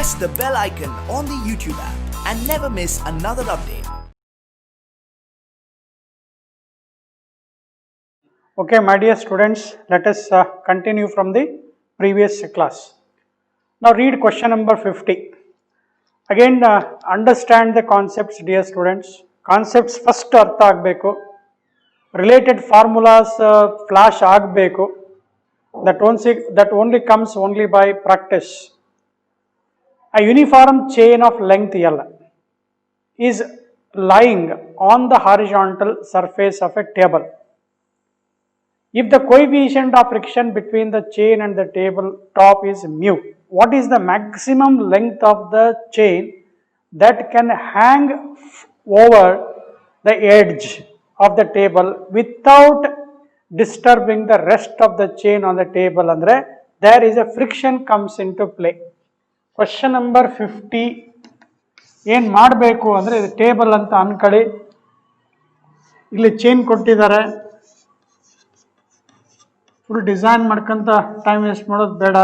press the bell icon on the YouTube app and never miss another update. Okay, my dear students, let us continue from the previous class. Now read question number 50. Again, understand the concepts, dear students. Concepts first artha agbeku. Related formulas flash agbeku. That only comes only by practice. A uniform chain of length L is lying on the horizontal surface of a table. If the coefficient of friction between the chain and the table top is mu, what is the maximum length of the chain that can hang over the edge of the table without disturbing the rest of the chain on the table? Andre, there is a friction comes into play. Question number 50. ಏನು ಮಾಡಬೇಕು ಅಂದರೆ ಇದು table ಅಂತ ಅನ್ಕೊಳ್ಳಿ. ಇಲ್ಲಿ chain ಕೊಟ್ಟಿದ್ದಾರೆ. Full design ಮಾಡ್ಕೊಂತ time waste ಮಾಡೋದು ಬೇಡ.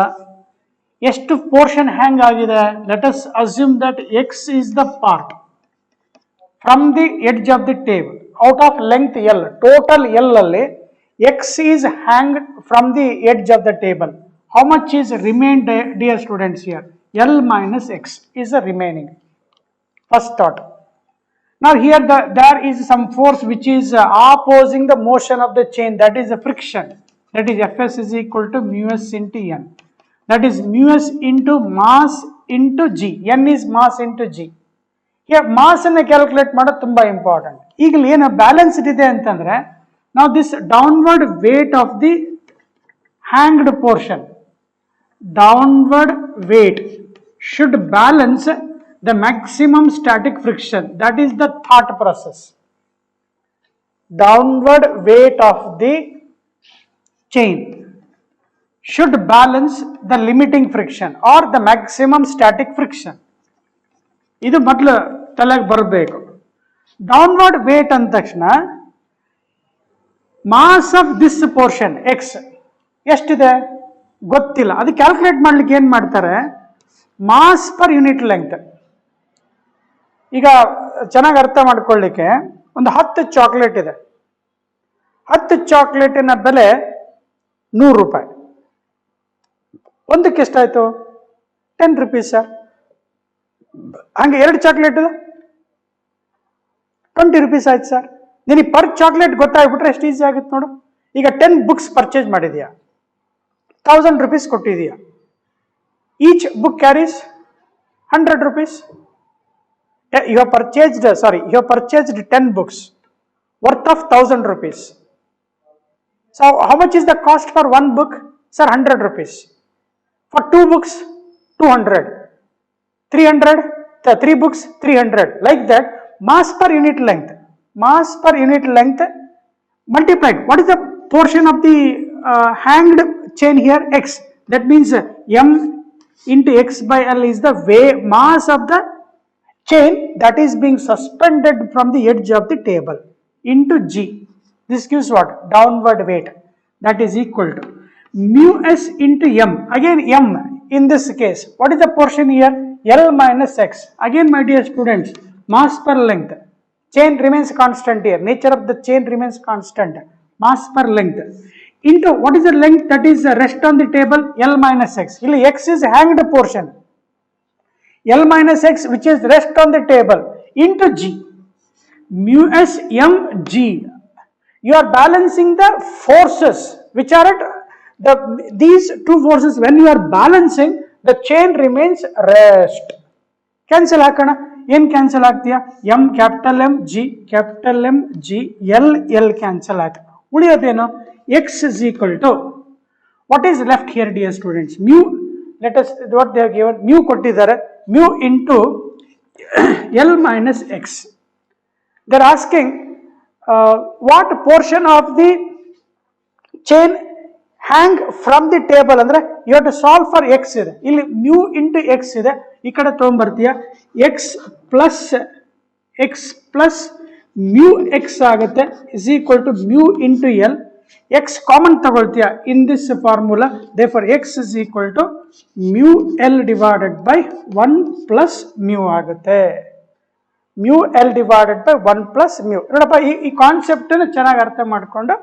ಎಷ್ಟು ಪೋರ್ಷನ್ ಹ್ಯಾಂಗ್ ಆಗಿದೆ? Let us assume that X is the part from the edge of the table out of length L. Total L ಅಲ್ಲಿ X is hang from the edge of the table. How much is remained, dear students? Here L minus x is the remaining. First thought. Now here there is some force which is opposing the motion of the chain, that is the friction. That is Fs is equal to mu s into n. That is mu s into mass into g. N is mass into g. Here mass ಅನ್ನು calculate ಮಾಡೋದು ತುಂಬಾ important. ಈಗ ಏನು balanced ಇದೆ ಅಂತಂದ್ರೆ, now this downward weight of the hanged portion, downward weight should balance the maximum static friction. That is the thought process. Downward weight of the chain should balance the limiting friction or the maximum static friction. ಇದು ಮೊದಲು ತಲೆಗೆ ಬರಬೇಕು. Downward weight ಅಂದ ತಕ್ಷಣ mass of this portion x ಎಷ್ಟಿದೆ ಗೊತ್ತಿಲ್ಲ. ಅದು calculate ಮಾಡ್ಲಿಕ್ಕೆ ಏನ್ ಮಾಡ್ತಾರೆ? Mass per unit length. ಈಗ ಚೆನ್ನಾಗಿ ಅರ್ಥ ಮಾಡ್ಕೊಳ್ಳಿಕ್ಕೆ, ಒಂದು 10 ಚಾಕ್ಲೇಟ್ ಇದೆ. 10 ಚಾಕ್ಲೇಟಿನ ಬೆಲೆ 100 ರೂಪಾಯಿ. ಒಂದಕ್ಕೆ ಎಷ್ಟಾಯ್ತು? 10 rupees ಸರ್. ಹಂಗೆ 2 ಚಾಕ್ಲೇಟ್ 20 rupees ಆಯ್ತು ಸರ್. ನಿನಗೆ ಪರ್ ಚಾಕ್ಲೇಟ್ ಗೊತ್ತಾಗ್ಬಿಟ್ರೆ ಎಷ್ಟು ಈಸಿ ಆಗುತ್ತೆ ನೋಡು. ಈಗ 10 ಬುಕ್ಸ್ ಪರ್ಚೇಸ್ ಮಾಡಿದ್ಯಾ, 1000 rupees ಕೊಟ್ಟಿದೀಯ. Each book carries 100 rupees. You have purchased 10 books worth of 1000 rupees. So how much is the cost for one book? Sir, 100 rupees. For 2 books, 200. 300, 3 books, 300. Like that, mass per unit length. Mass per unit length multiplied. What is the portion of the hanged chain here? X. That means m into x by l is the mass of the chain that is being suspended from the edge of the table into g. This gives what? Downward weight. That is equal to mu s into m. Again m in this case. What is the portion here? L minus x. Again, my dear students, mass per length. Chain remains constant here. Nature of the chain remains constant. Mass per length. Into what is the length that is rest on the table? L minus x. ಇಲ್ಲಿ x is hanged portion. L minus x which is rest on the table into g. Mu s m g. You are balancing the forces which are at these two forces. When you are balancing, the chain remains rest. Cancel ಹಾಕೋಣ. ಏನು cancel ಆಗ್ತೀಯಾ? m capital M G L cancel ಆಯ್ತು. ಉಳಿಯೋದೇನು? x is equal to, what is left here, dear students? Mu. Let us, what they have given, mu ಕೊಟ್ಟಿದ್ದಾರೆ, mu into L minus x. They are asking what portion of the chain hang from the table. ಅಂದ್ರೆ you have to solve for x ಇದೆ. ಇಲ್ಲಿ mu into x ಇದೆ. ಈ ಕಡೆ ತಗೊಂಡ್ಬರ್ತೀಯ. x plus mu x ಆಗುತ್ತೆ is equal to mu into L. x common ತಗೊಳ್ತೀಯ in this formula, therefore x is equal to mu L divided by 1 plus mu ಆಗುತ್ತೆ. mu L divided by 1 plus mu. ನೋಡಪ್ಪ, ಈ concept ಚೆನ್ನಾಗಿ ಅರ್ಥ ಮಾಡ್ಕೊಂಡು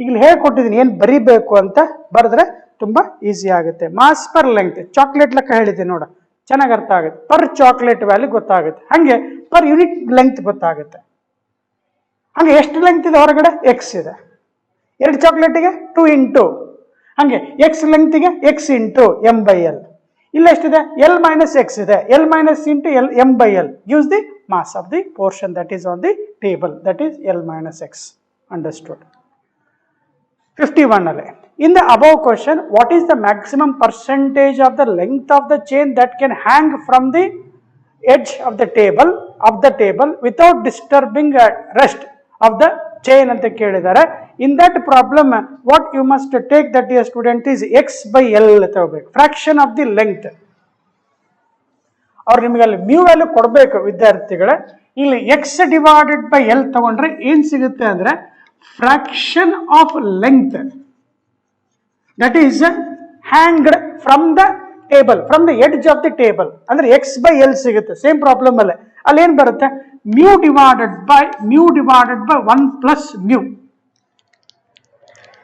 ಈಗ ಹೇಳ್ಕೊಟ್ಟಿದ್ದೀನಿ ಏನು ಬರಿಬೇಕು ಅಂತ ಬರೆದ್ರೆ ತುಂಬಾ ಈಸಿ ಆಗುತ್ತೆ. ಮಾಸ್ ಪರ್ ಲೆಂತ್ ಚಾಕ್ಲೇಟ್ ಲೆಕ್ಕ ಹೇಳಿದೆ ನೋಡ, ಚೆನ್ನಾಗಿ ಅರ್ಥ ಆಗುತ್ತೆ. ಪರ್ ಚಾಕ್ಲೇಟ್ ವ್ಯಾಲ್ಯೂ ಗೊತ್ತಾಗುತ್ತೆ, ಹಾಗೆ ಪರ್ ಯೂನಿಟ್ ಲೆಂತ್ ಗೊತ್ತಾಗುತ್ತೆ. ಹಾಗೆ ಎಷ್ಟು ಲೆಂತ್ ಇದೆ ಹೊರಗಡೆ? ಎಕ್ಸ್ ಇದೆ. 2 ಚಾಕ್ಲೇಟಿಗೆ 2 ಇಂಟು, ಹಾಗೆ ಎಕ್ಸ್ ಲೆಂತ್ಗೆ X into M by L. ಇಲ್ಲ ಎಷ್ಟಿದೆ? ಎಲ್ ಮೈನಸ್ ಎಕ್ಸ್ ಇದೆ, L minus into L M by L use the mass of the portion that is on the table, that is L minus X. Understood. 51 ಅಲ್ಲಿ, in the above question, what is the maximum percentage of the length of the chain that can hang from the edge of the table without disturbing rest of the chain ಅಂತ ಕೇಳಿದ್ದಾರೆ. In that problem, what you must take that your student is x by L ತಗೋಬೇಕು, fraction of the length. ಅವ್ರು ನಿಮಗೆ ಅಲ್ಲಿ mu value ಕೊಡಬೇಕು ವಿದ್ಯಾರ್ಥಿಗಳೇ. ಇಲ್ಲಿ x divided by L ತಗೊಂಡ್ರೆ ಏನ್ ಸಿಗುತ್ತೆ ಅಂದ್ರೆ fraction of length that is hanged from the table, from the edge of the table, ಅಂದ್ರೆ x by L ಸಿಗುತ್ತೆ. ಸೇಮ್ ಪ್ರಾಬ್ಲಮ್ ಅಲ್ಲಿ ಏನ್ ಬರುತ್ತೆ? mu divided by 1 plus mu.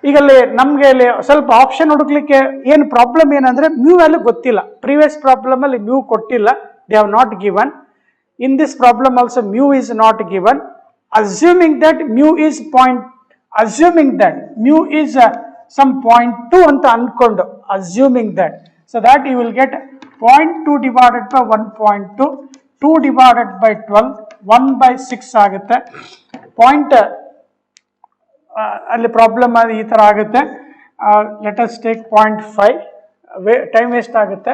ಈಗ ಅಲ್ಲಿ ನಮ್ಗೆ ಇಲ್ಲಿ ಸ್ವಲ್ಪ ಆಪ್ಷನ್ ಹುಡುಕ್ಲಿಕ್ಕೆ ಏನು ಪ್ರಾಬ್ಲಮ್ ಏನಂದ್ರೆ ಮ್ಯೂ ವ್ಯಾಲ್ಯೂ ಗೊತ್ತಿಲ್ಲ. ಪ್ರೀವಿಯಸ್ ಪ್ರಾಬ್ಲಮ್ ಅಲ್ಲಿ ಮ್ಯೂ ಕೊಟ್ಟಿಲ್ಲ, they have not given. In this problem also mu is not given. assuming that mu is some 0.2 ಅಂತ ಅನ್ಕೊಂಡು, assuming that, so that you will get 0.2 divided by 1.2, 2 divided by 12, 1 by 6 ಆಗುತ್ತೆ. Point ಅಲ್ಲಿ problem ಈ ತರ ಆಗುತ್ತೆ. Let us take 0.5, time waste ಆಗುತ್ತೆ.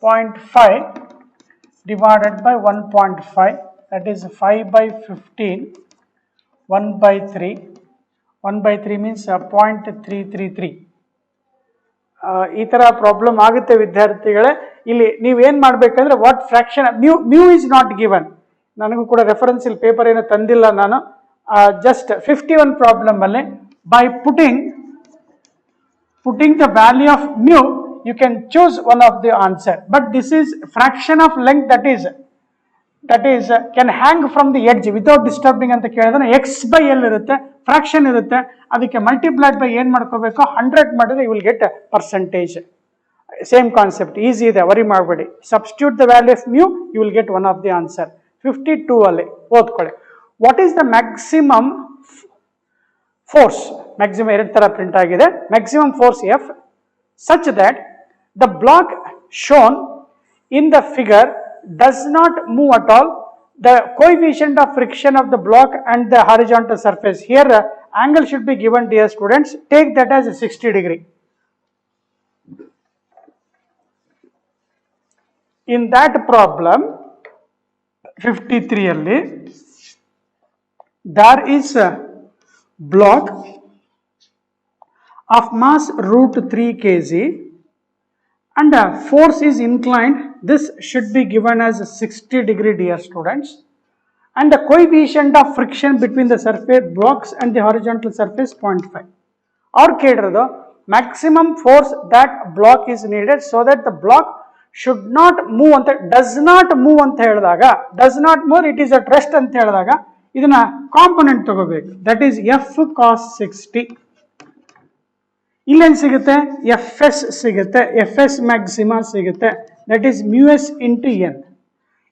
0.5 divided by 1.5, that is 5 by 15, 1 by 3. 1 by 3 means 0.333. ಈ ತರ ಪ್ರಾಬ್ಲಮ್ ಆಗುತ್ತೆ ವಿದ್ಯಾರ್ಥಿಗಳೇ. ಇಲ್ಲಿ ನೀವೇನ್ ಮಾಡ್ಬೇಕಂದ್ರೆ what fraction mu is not given. ನನಗೂ ಕೂಡ ರೆಫರೆನ್ಸ್ ಇಲ್ಲಿ ಪೇಪರ್ ಏನು ತಂದಿಲ್ಲ ನಾನು. ಜಸ್ಟ್ 51 ಪ್ರಾಬ್ಲಮ್ ಅಲ್ಲಿ by putting the value of mu you can choose one of the answer, but this is fraction of length that is can hang from the edge without disturbing ಅಂತ ಕೇಳಿದ್ರೆ x by L ಇರುತ್ತೆ, fraction ಇರುತ್ತೆ, ಅದಕ್ಕೆ multiplied by ಏನ್ ಮಾಡ್ಕೋಬೇಕು? 100 ಮಾಡಿದ್ರೆ you will get a percentage. Same concept, easy ಇದೆ, worry ಮಾಡಬೇಡಿ. Substitute the value of mu, you will get one of the answer. 52 ಅಲ್ಲಿ ಓದ್ಕೊಳ್ಳಿ. What is the maximum force? Maximum 2 ತರ ಪ್ರಿಂಟ್ ಆಗಿದೆ. Maximum force F such that the block shown in the figure does not move at all. The coefficient of friction of the block and the horizontal surface. Here angle should be given, dear students. Take that as 60 degree. In that problem 53 alli there is a block of mass root 3 kg and force is inclined. This should be given as 60 degree, dear students. And the coefficient of friction between the surface blocks and the horizontal surface 0.5. Or ಕೇಳಿರೋದು maximum force that block is needed so that the block should not move ಅಂತ, does not move ಅಂತ ಹೇಳಿದಾಗ, does not move, it is at rest ಅಂತ ಹೇಳಿದಾಗ ಇದನ್ನ component ತಗೋಬೇಕು. That is F cos 60. ಇಲ್ಲೇನು ಸಿಗುತ್ತೆ? FS ಸಿಗುತ್ತೆ, FS ಮ್ಯಾಕ್ಸಿಮಾ ಸಿಗುತ್ತೆ, that is μs into n.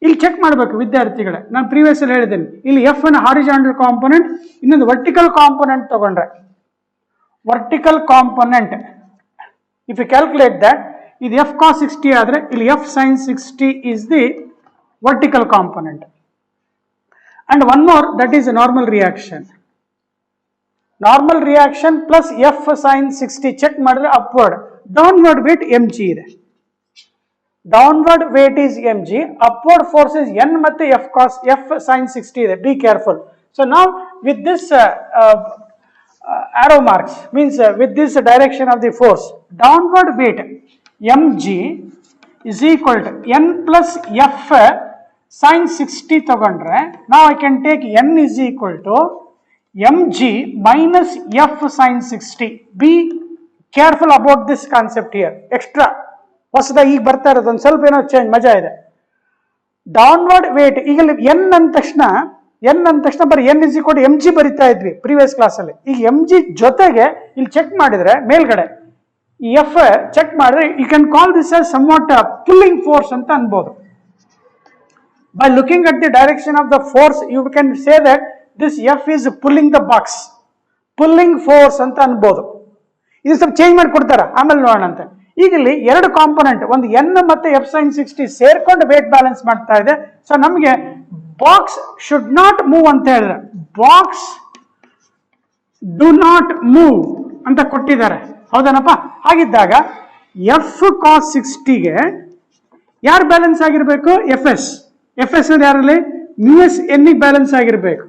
ಇಲ್ಲಿ ಚೆಕ್ ಮಾಡಬೇಕು ವಿದ್ಯಾರ್ಥಿಗಳೇ, ನಾನು ಪ್ರೀವಿಯಸ್ ಅಲ್ಲಿ ಹೇಳಿದ್ದೇನೆ. ಇಲ್ಲಿ F ಅನ್ನು ಹಾರಿಜಾಂಟಲ್ ಕಾಂಪೊನೆಂಟ್, ಇನ್ನೊಂದು ವರ್ಟಿಕಲ್ ಕಾಂಪೊನೆಂಟ್ ತಗೊಂಡ್ರೆ, vertical component if you calculate that, ಇದು F cos 60 ಆದ್ರೆ ಇಲ್ಲಿ F sin 60 is the vertical component. And one more, that is a normal reaction. Normal reaction plus F sin 60 check ಮಾಡಿದ್ರೆ upward. Downward weight mg ಇದೆ. Downward weight is mg, upward force is n ಮತ್ತೆ F sin 60 ಇದೆ. Be careful. So now with this arrow marks means with this direction of the force, downward weight mg is equal to n plus F sin 60 ತಗೊಂಡ್ರೆ, now I can take n is equal to mg minus f sin 60. Be careful about this concept here. Extra ಹೊಸದಾಗಿ ಈಗ ಬರ್ತಾ ಇರೋದು ಒಂದು ಸ್ವಲ್ಪ ಏನೋ change ಮಜಾ ಇದೆ. ಡೌನ್ವರ್ಡ್ ವೇಟ್ ಈಗ ಎನ್ ಅಂದ ತಕ್ಷಣ ಬರೀ n is equal to M g ಬರಿತಾ ಇದ್ವಿ ಪ್ರೀವಿಯಸ್ ಕ್ಲಾಸಲ್ಲಿ. ಈಗ ಎಂ ಜಿ ಜೊತೆಗೆ ಇಲ್ಲಿ ಚೆಕ್ ಮಾಡಿದ್ರೆ ಮೇಲ್ಗಡೆ ಈ ಎಫ್ ಚೆಕ್ ಮಾಡಿದ್ರೆ you can call this as somewhat pulling force ಅಂತ ಅನ್ಬೋದು. By looking at the direction of the force, you can say that this F is pulling the box. Pulling force ಅಂತ ಅನ್ಬೋದು. ಇದು ಸ್ವಲ್ಪ ಚೇಂಜ್ ಮಾಡಿ ಕೊಡ್ತಾರ, ಆಮೇಲೆ ನೋಡೋಣ ಅಂತ. ಈಗ ಇಲ್ಲಿ ಎರಡು ಕಾಂಪೊನೆಂಟ್, ಒಂದು ಎನ್ ಮತ್ತೆ ಎಫ್ ಸೈನ್ 60 ಸೇರ್ಕೊಂಡು ವೇಟ್ ಬ್ಯಾಲೆನ್ಸ್ ಮಾಡ್ತಾ ಇದೆ. ಸೊ ನಮಗೆ ಬಾಕ್ಸ್ ಶುಡ್ ನಾಟ್ ಮೂವ್ ಅಂತ ಹೇಳಿದ್ರೆ, ಬಾಕ್ಸ್ ಡು ನಾಟ್ ಮೂವ್ ಅಂತ ಕೊಟ್ಟಿದ್ದಾರೆ, ಹೌದನಪ್ಪ? ಹಾಗಿದ್ದಾಗ ಎಫ್ ಕಾಸ್ 60ಗೆ ಯಾರು ಬ್ಯಾಲೆನ್ಸ್ ಆಗಿರ್ಬೇಕು? ಎಫ್ ಎಸ್ ಯಾರಲ್ಲಿ ಮ್ಯೂ ಎಸ್ ಎನ್ ಬ್ಯಾಲೆನ್ಸ್ ಆಗಿರ್ಬೇಕು.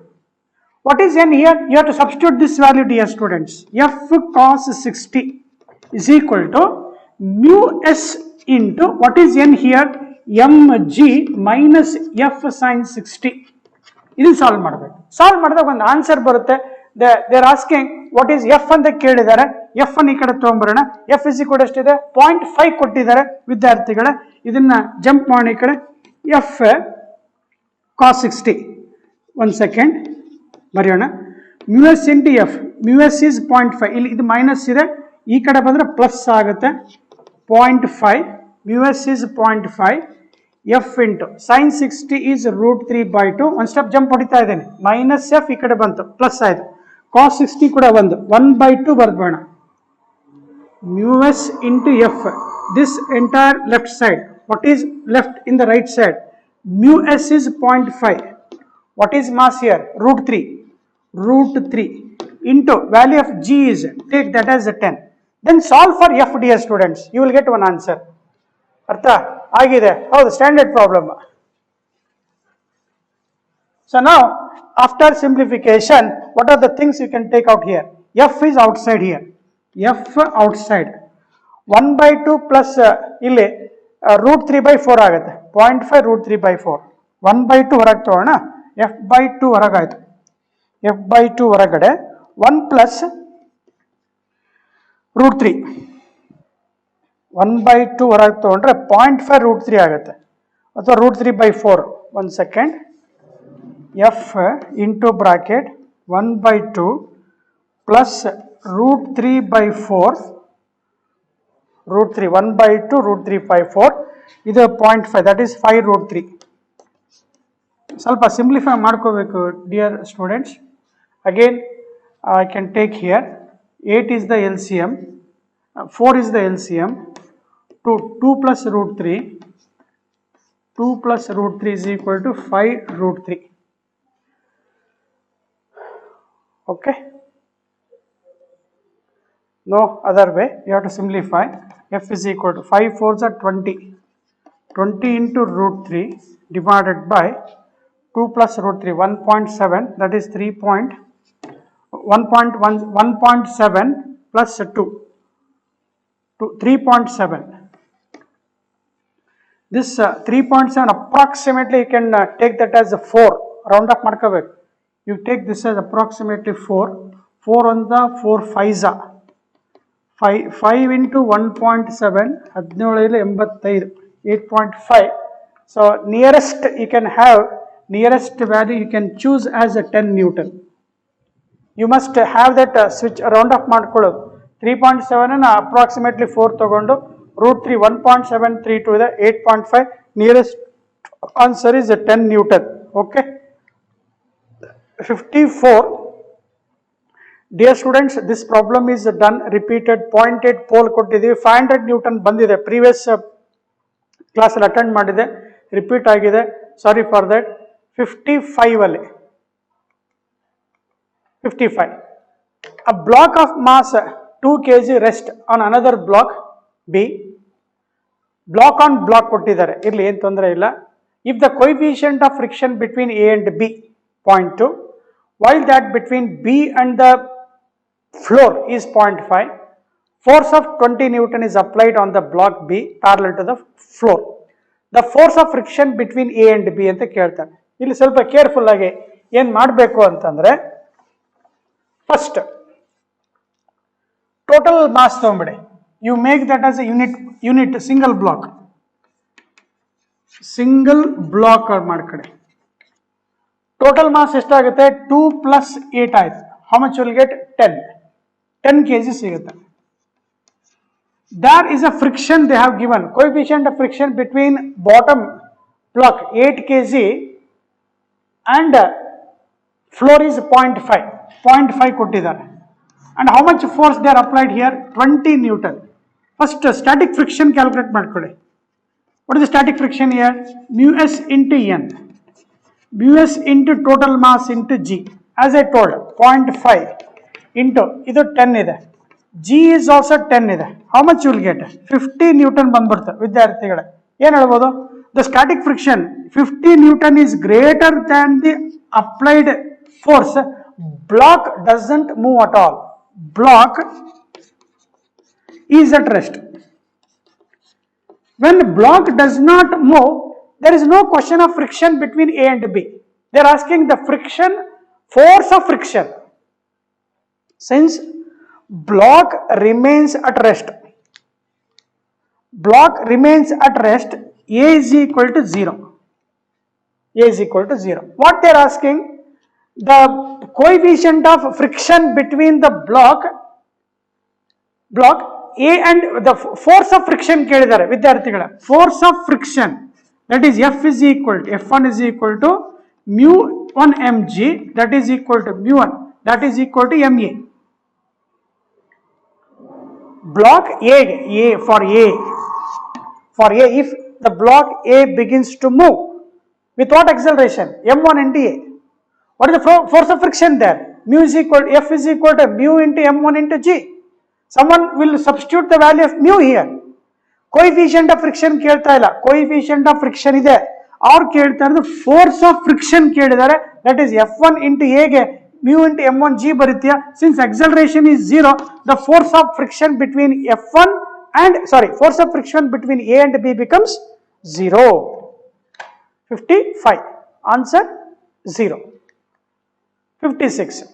What is n here? You have to substitute this value dear students. F cos 60 is equal to mu s into what is n here? mg minus f sin 60. ಇದು solve ಮಾಡಬೇಕು. Solve ಮಾಡಿದಾಗ ಒಂದು answer ಬರುತ್ತೆ. They are asking what is F ಅಂತ ಕೇಳಿದ್ದಾರೆ. F ಅನ್ನು ಈ ಕಡೆ ತಗೊಂಡ್ಬರೋಣ. ಎಫ್ ಇಸ್ ಈಕ್ವಲ್ ಎಷ್ಟಿದೆ? 0.5 ಕೊಟ್ಟಿದ್ದಾರೆ ವಿದ್ಯಾರ್ಥಿಗಳೇ. ಇದನ್ನ ಜಂಪ್ ಮಾಡಿ ಈ ಕಡೆ. ಎಫ್ ಕಾಸ್ 60, ಒಂದು ಸೆಕೆಂಡ್ ಬರೆಯೋಣ. Mu S into f, mu s is 0.5, ಇಲ್ಲಿ ಇದು ಮೈನಸ್ ಇದೆ, ಈ ಕಡೆ ಬಂದರೆ ಪ್ಲಸ್ ಆಗುತ್ತೆ. 0.5 mu s is 0.5 f into sine 60 is √3/2. ಒಂದು ಸ್ಟೆಪ್ ಜಂಪ್ ಹೊಡಿತಾ ಇದ್ದೇನೆ. ಮೈನಸ್ ಎಫ್ ಈ ಕಡೆ ಬಂತು, ಪ್ಲಸ್ ಆಯಿತು. ಕಾಸ್ 60 ಕೂಡ 1/2 ಬರ್ಬೇಡ. Mu S into F, this entire left side. What is left in the right side? Mu s is 0.5. What is mass here? √3 into value of g is, take that as a 10. Then solve for f, dear students. You will get one answer. ಅರ್ಥ ಆಗಿದೆ? ಹೌದು, standard problem. So now after simplification, what are the things you can take out here? F is outside here. F outside 1/2 plus ಇಲ್ಲಿ √3/4 ಆಗುತ್ತೆ. 0.5 √3/4, 1/2 ಹೊರಗೆ ತಗೋಣ. f/2 ಹೊರಗಾಯ್ತು. f/2 ಹೊರಗಡೆ 1 plus √3, 1/2 ಹೊರಗೆ ತಗೊಂಡ್ರೆ 0.5 √3 ಆಗುತ್ತೆ, ಅಥವಾ √3/4. ಒಂದು second. F into bracket 1/2 plus √3/4, √3, 1/2 √3/4, ಇದು 0.5, ದಟ್ ಈಸ್ 5 √3. ಸ್ವಲ್ಪ ಸಿಂಪ್ಲಿಫೈ ಮಾಡ್ಕೋಬೇಕು dear students. Again I can take here 8 is the LCM, 4 is the LCM, 2 plus √3, 2 plus √3 is equal to 5 √3. Okay, no other way, you have to simplify. F is equal to 5 4s are 20, 20 into √3 divided by 2 plus √3, 1.7, that is 1.7 plus 2, 3.7. This 3.7 approximately you can take that as a 4, round up ಮಾಡ್ಕೋಬೇಕು. You take this as approximately 4, 4 on the 4 5s, 5 into 1.7, 17 8.5. So nearest you can have, nearest value you can choose as a 10 Newton. You must have that switch round up ಮಾಡ್ಕೊಳ್ಳೋದು. 3.7 ಅನ್ನು approximately 4 ತಗೊಂಡು √3 1.732 ಇದೆ, 8.5, nearest answer is 10 Newton. Okay, 54. Dear students, this problem is done repeated. 0.8 pole ಕೊಟ್ಟಿದ್ದೀವಿ, 500 Newton ಬಂದಿದೆ. Previous ಕ್ಲಾಸಲ್ಲಿ attend ಮಾಡಿದೆ, repeat ಆಗಿದೆ, sorry for that. 55 ಅಲ್ಲಿ 55, a block of mass 2 kg rest on another block B. Block on block ಕೊಟ್ಟಿದ್ದಾರೆ, ಇರಲಿ, ಏನು ತೊಂದರೆ ಇಲ್ಲ. If the coefficient of friction between A and B 0.2, while that between B and the floor is 0.5, force of 20 Newton is applied on the block B parallel to the floor. The force of friction between A and B ಅಂತ ಕೇಳ್ತಾನೆ. ಇಲ್ಲಿ ಸ್ವಲ್ಪ careful ಆಗಿ ಏನು ಮಾಡಬೇಕು ಅಂತಂದ್ರೆ, first total mass ತಗೊಂಬಿಡಿ, you make that as a unit single block ಮಾಡ್ಕೊಳ್ಳಿ. ಟೋಟಲ್ ಮಾಸ್ ಎಷ್ಟಾಗುತ್ತೆ? 2 + 8 ಆಯ್ತು. How much will get? 10 kg ಸಿಗುತ್ತೆ. There is a friction they have given, coefficient of friction between bottom block 8 kg and floor is 0.5 ಕೊಟ್ಟಿದ್ದಾರೆ. And how much force they are applied here? 20 Newton. First static friction calculate ಮಾಡ್ಕೊಳ್ಳಿ. What is the static friction here? Mu s into n, mu s into total mass into g. As I told, 0.5 into ಇದು 10 ಇದೆ, g is also 10 ಇದೆ. How much you will get? 50 Newton ಬಂದ್ಬಿಡ್ತು. ವಿದ್ಯಾರ್ಥಿಗಳೇ ಏನು ಹೇಳ್ಬೋದು? The static friction 50 Newton is greater than the applied force. Block doesn't move at all. Block is at rest. When block does not move, there is no question of friction between A and B. They are asking the friction, force of friction. Since block remains at rest, A is equal to 0. What they are asking? The coefficient of friction between the block A and the force of friction ಕೇಳಿದ್ದಾರೆ ವಿದ್ಯಾರ್ಥಿಗಳ. Force of friction, that is F1 is equal to mu1 mg, that is equal to mu1, that is equal to ma. Block A, if the block A begins to move with what acceleration? m1 into A. What is the force of friction there? F is equal to mu into m1 into g. Someone will substitute the value of mu here. Coefficient of friction ಕೇಳ್ತಾ ಇಲ್ಲ, coefficient of friction ಇದೆ. ಅವ್ರು ಕೇಳ್ತಾ ಇರೋದು force of friction ಕೇಳಿದ್ದಾರೆ, that is F1 into A ಗೆ mu into m1 g ಬರುತ್ತೀಯ. Since acceleration is 0, the force of friction between force of friction between A and B becomes 0. 55. Answer 0. 56.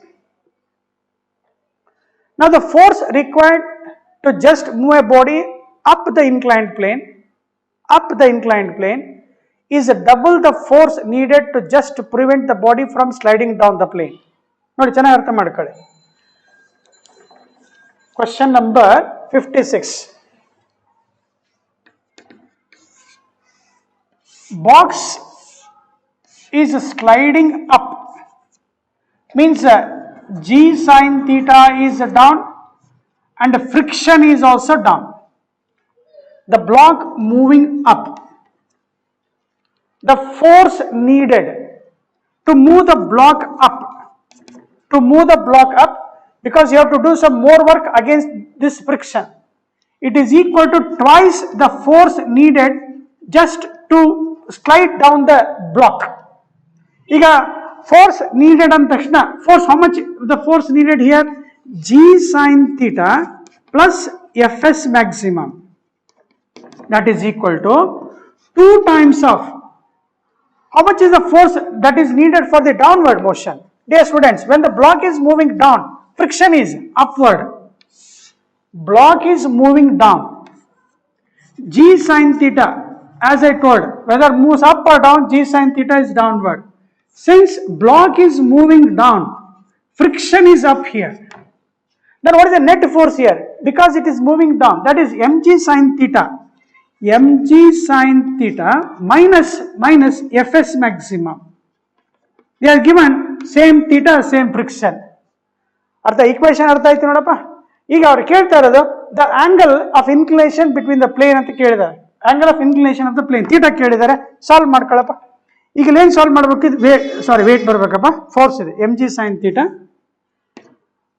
Now the force required to just move a body up the inclined plane is double the force needed to just prevent the body from sliding down the plane. ನೋಡಿ ಚೆನ್ನಾಗಿ ಅರ್ಥ ಮಾಡ್ಕೊಳ್ಳಿ. Question number 56. Box is sliding up, means g sin theta is down and friction is also down. The block moving up, the force needed to move the block up, because you have to do some more work against this friction, it is equal to twice the force needed just to slide down the block. ಈಗ force needed ಅಂದ ತಕ್ಷಣ, force, how much the force needed here? G sin theta plus Fs maximum, that is equal to 2 times of, how much is the force that is needed for the downward motion? Dear students, when the block is moving down, friction is upward, block is moving down, G sin theta, as I told, whether moves up or down, G sin theta is downward. Since block is moving down, friction is up here, then what is the net force here? Because it is moving down, that is mg sin theta minus Fs maximum. They are given same theta, same friction. equation ಅರ್ಥ ಆಯ್ತು ನೋಡಪ್ಪ. ಈಗ ಅವ್ರು ಕೇಳ್ತಾ ಇರೋದು the angle of inclination between the plane ಅಂತ ಕೇಳಿದ್ದಾರೆ. angle of inclination of the plane theta ಕೇಳಿದ್ದಾರೆ. ಸಾಲ್ವ್ ಮಾಡ್ಕೊಳ್ಳಪ್ಪ. ಈಗ ಏನು ಸಾಲ್ವ್ ಮಾಡಬೇಕು? ವೇಟ್ ಬರಬೇಕಪ್ಪ, ಫೋರ್ಸ್ ಇದೆ mg sin theta.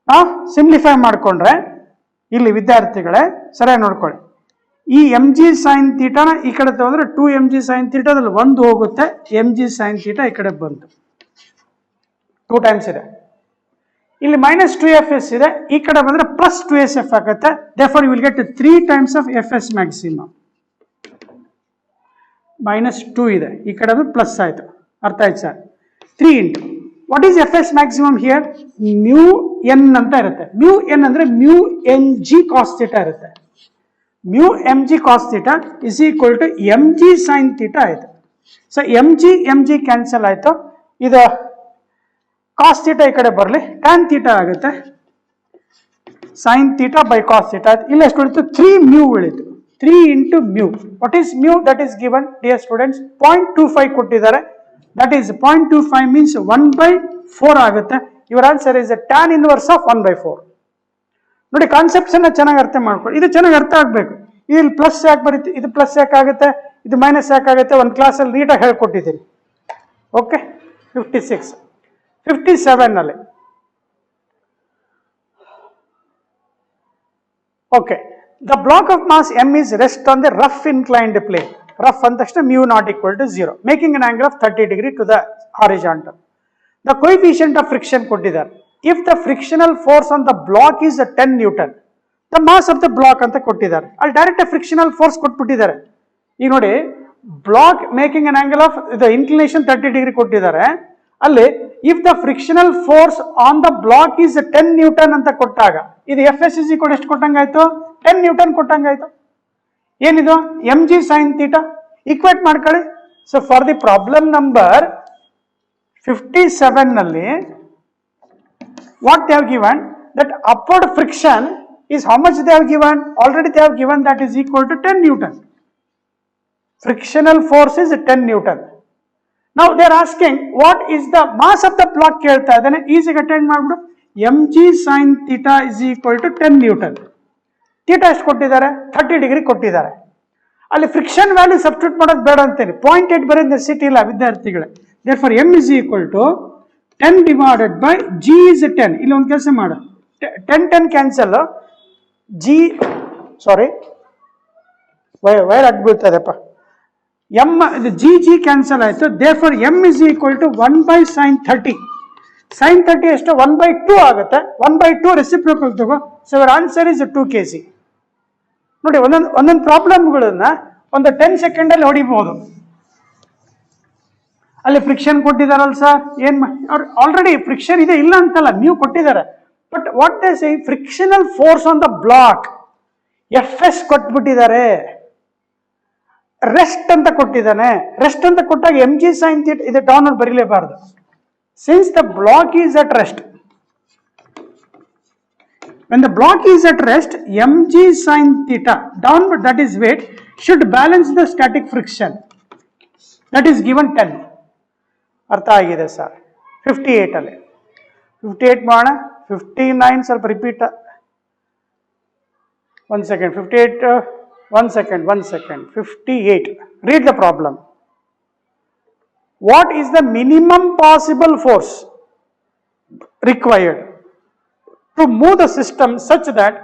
ನಾವು ಸಿಂಪ್ಲಿಫೈ ಮಾಡಿಕೊಂಡ್ರೆ ಇಲ್ಲಿ ವಿದ್ಯಾರ್ಥಿಗಳೇ ಸರಿಯಾಗಿ ನೋಡ್ಕೊಳ್ಳಿ, ಈ mg sin theta ಈ ಕಡೆ ತಗೊಂಡ್ರೆ 2 mg sin theta ದಲ್ಲಿ 1 ಹೋಗುತ್ತೆ, mg sin theta ಈ ಕಡೆ ಬಂತು, 2 ಟೈಮ್ಸ್ ಇದೆ. ಇಲ್ಲಿ -2fs ಇದೆ, ಈ ಕಡೆ ಬಂದ್ರೆ +2sf ಆಗುತ್ತೆ. therefore you will get 3 times of Fs maximum. -2 ಇದೆ, ಈ ಕಡೆ ಪ್ಲಸ್ ಆಯ್ತು. ಅರ್ಥ ಆಯ್ತು sir? 3 into what is Fs maximum here? Mu N ಅಂತ ಇರುತ್ತೆ. ಮ್ಯೂ ಎನ್ ಅಂದ್ರೆ mu N G cos theta ಇರುತ್ತೆ. Mu M G cos theta is equal to M G sine theta ಆಯ್ತು. ಸೊ ಎಂ ಜಿ ಕ್ಯಾನ್ಸಲ್ ಆಯ್ತು. ಇದು cos theta ಈ ಕಡೆ ಬರಲಿ, ಟ್ಯಾನ್ ಥೀಟಾ ಆಗುತ್ತೆ. Sine theta by cos theta ಆಯ್ತು. ಇಲ್ಲಿ ಎಷ್ಟು ಉಳಿತು? 3 ಮ್ಯೂ ಉಳಿತು. 3 into mu. What is mu? That is given dear students 0.25 ಕೊಟ್ಟಿದ್ದಾರೆ. ದಟ್ ಈಸ್ 0.25 ಮೀನ್ಸ್ 1/4 ಆಗುತ್ತೆ. Your answer is tan inverse of 1/4. ನೋಡಿ, ಕಾನ್ಸೆಪ್ಟ್ಸ್ ಅನ್ನ ಚೆನ್ನಾಗಿ ಅರ್ಥ ಮಾಡ್ಕೊಳ್ಳಿ. ಇದು ಚೆನ್ನಾಗಿ ಅರ್ಥ ಆಗ್ಬೇಕು. ಇಲ್ಲಿ ಪ್ಲಸ್ ಯಾಕೆ ಬರುತ್ತೆ, ಇದು ಪ್ಲಸ್ ಯಾಕಾಗುತ್ತೆ, ಇದು ಮೈನಸ್ ಯಾಕಾಗುತ್ತೆ, ಒಂದು ಕ್ಲಾಸಲ್ಲಿ ನೀಟಾಗಿ ಹೇಳ್ಕೊಟ್ಟಿದ್ದೀನಿ. ಓಕೆ, 56 57 ನಲ್ಲಿ okay. The block of mass m is rest on the rough inclined plane. Rough ಅಂದ ತಕ್ಷಣ mu not equal to 0, making an angle of 30 degree to the horizontal. The coefficient of friction ಕೊಟ್ಟಿದ್ದಾರೆ. If the frictional force on the block is 10 Newton, the mass of the block ಅಂತ ಕೊಟ್ಟಿದ್ದಾರೆ. ಅಲ್ಲಿ direct frictional force ಕೊಟ್ಬಿಟ್ಟಿದ್ದಾರೆ. ಈಗ ನೋಡಿ, block making an angle of the inclination 30 degree ಕೊಟ್ಟಿದ್ದಾರೆ. ಅಲ್ಲಿ if the frictional force on the block is 10 newton ಅಂತ ಕೊಟ್ಟಾಗ ಇದು ಎಫ್ ಎಸ್ ಇಸ್ ಈಕ್ವಲ್ ಎಷ್ಟು ಕೊಟ್ಟಂಗಾಯ್ತು? 10 ನ್ಯೂಟನ್ ಕೊಟ್ಟಂಗಾಯ್ತು. ಏನಿದು? M G sine theta. Equate ಮಾಡ್ಕೊಳ್ಳಿ. So for the problem number 57 ನಲ್ಲಿ what they have given, that upward friction is how much they have given? Already they have given that is equal to 10 Newton. Frictional force is 10 Newton. Now they are asking what is the mass of the block ಕೇಳ್ತಾ ಇದ್ದಾನೆ. ಈಸಿಗೆ attend ಮಾಡ್ಬಿಡು. mg sin theta is equal to 10 Newton. ಥೀಟಾ ಎಷ್ಟು ಕೊಟ್ಟಿದ್ದಾರೆ? 30 degree ಕೊಟ್ಟಿದ್ದಾರೆ. ಅಲ್ಲಿ friction value substitute ಮಾಡೋದು ಬೇಡ ಅಂತೇಳಿ 0.8 ಬರೀ ನೆಸಿಟಿ ಇಲ್ಲ ವಿದ್ಯಾರ್ಥಿಗಳೇ. therefore m is equal to 10 divided by g is 10. ಇಲ್ಲಿ ಒಂದು ಕೆಲಸ ಮಾಡು, 10 ಕ್ಯಾನ್ಸಲ್, g ಸಾರಿ ವೈರ್ ಅಡ್ಬಿಡ್ತದೆಪ್ಪ, m g ಕ್ಯಾನ್ಸಲ್ ಆಯ್ತು. therefore m is equal to 1 by sin 30. sin 30 ಎಷ್ಟು? 1/2 ಆಗುತ್ತೆ. 1/2 ರೆಸಿಪ್ರೋಕಲ್ ತಗೋ. So our answer is 2 kg. ನೋಡಿ, ಒಂದೊಂದು ಪ್ರಾಬ್ಲಮ್ಗಳನ್ನ ಒಂದು 10 ಸೆಕೆಂಡಲ್ಲಿ ಹೊಡಿಬಹುದು. ಅಲ್ಲಿ ಫ್ರಿಕ್ಷನ್ ಕೊಟ್ಟಿದಾರಲ್ಲ ಸರ್, ಏನ್ ಅವ್ರು ಆಲ್ರೆಡಿ ಫ್ರಿಕ್ಷನ್ ಇದೆ ಇಲ್ಲ ಅಂತಲ್ಲ, ಮ್ಯೂ ಕೊಟ್ಟಿದ್ದಾರೆ. But what they say, frictional force on the block F S ಕೊಟ್ಬಿಟ್ಟಿದ್ದಾರೆ. ರೆಸ್ಟ್ ಅಂತ ಕೊಟ್ಟಿದ್ದಾನೆ. ರೆಸ್ಟ್ ಅಂತ ಕೊಟ್ಟಾಗ ಎಂ ಜಿ ಸೈನ್ ಥೀಟಾ ಇದು ಡೌನ್ವರ್ಡ್ ಬರೀಲೇಬಾರದು. Since the block is at rest, when the block is at rest, mg sin theta downward, that is weight, should balance the static friction. That is given 10. ಅರ್ಥ ಆಗಿದೆ sir. 58 ಅಲ್ಲಿ 58 ಮಾಡೋಣ. 59 ಸ್ವಲ್ಪ repeat. 1 second. 58 1 second. 58. Read the problem. What is the minimum possible force required to move the system such that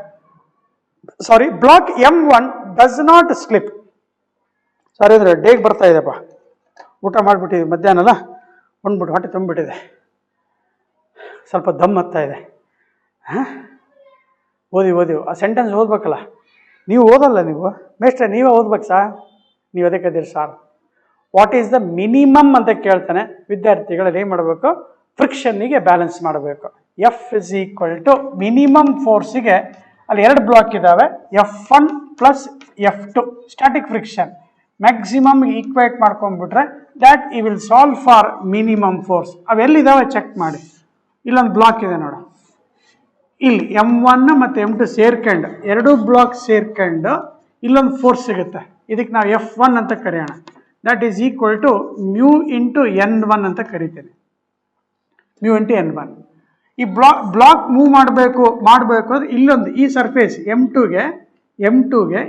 block M1 does not slip? ಸಾರಿ ಅಂದ್ರೆ ಡೇಗ್ ಬರ್ತಾ ಇದೆಪ್ಪ, ಊಟ ಮಾಡಿಬಿಟ್ಟಿದ್ವಿ ಮಧ್ಯಾಹ್ನಲ್ಲ, ಉಂಡ್ಬಿಟ್ಟು ಹೊಟ್ಟೆ ತುಂಬಿಬಿಟ್ಟಿದೆ, ಸ್ವಲ್ಪ ದಮ್ ಹತ್ತಾ ಇದೆ. ಓದಿ ಆ ಸೆಂಟೆನ್ಸ್ ಓದ್ಬೇಕಲ್ಲ. ನೀವು ಓದಲ್ಲ, ನೀವು ಮೇಷ್ಟ್ರೆ ನೀವೇ ಓದ್ಬೇಕು ಸಾರ್. ನೀವು ಅದಕ್ಕೆ sir what is the minimum ಅಂತ ಕೇಳ್ತಾನೆ. ವಿದ್ಯಾರ್ಥಿಗಳಲ್ಲಿ ಏನು ಮಾಡಬೇಕು? ಫ್ರಿಕ್ಷನ್ನಿಗೆ ಬ್ಯಾಲೆನ್ಸ್ ಮಾಡಬೇಕು. F is equal to minimum ಫೋರ್ಸಿಗೆ ಅಲ್ಲಿ 2 ಬ್ಲಾಕ್ ಇದ್ದಾವೆ, F1 plus F2 static friction. Maximum equate ಮಾಡ್ಕೊಂಡ್ಬಿಟ್ರೆ ದ್ಯಾಟ್ ಈ will solve for minimum force. ಅವೆಲ್ಲಿದ್ದಾವೆ ಚೆಕ್ ಮಾಡಿ. ಇಲ್ಲೊಂದು ಬ್ಲಾಕ್ ಇದೆ ನೋಡು, ಇಲ್ಲಿ M1 ಮತ್ತು M2 ಸೇರ್ಕೊಂಡು 2 ಬ್ಲಾಕ್ ಸೇರ್ಕೊಂಡು ಇಲ್ಲೊಂದು ಫೋರ್ಸ್ ಸಿಗುತ್ತೆ. ಇದಕ್ಕೆ ನಾವು F1 ಅಂತ ಕರೆಯೋಣ. That is equal to mu into N1 ಅಂತ ಕರಿತೇನೆ. Mu into N1. ಈ ಬ್ಲಾಕ್ ಮೂವ್ ಮಾಡಬೇಕು ಅಂದ್ರೆ ಇಲ್ಲೊಂದು ಈ ಸರ್ಫೇಸ್ M2ಗೆ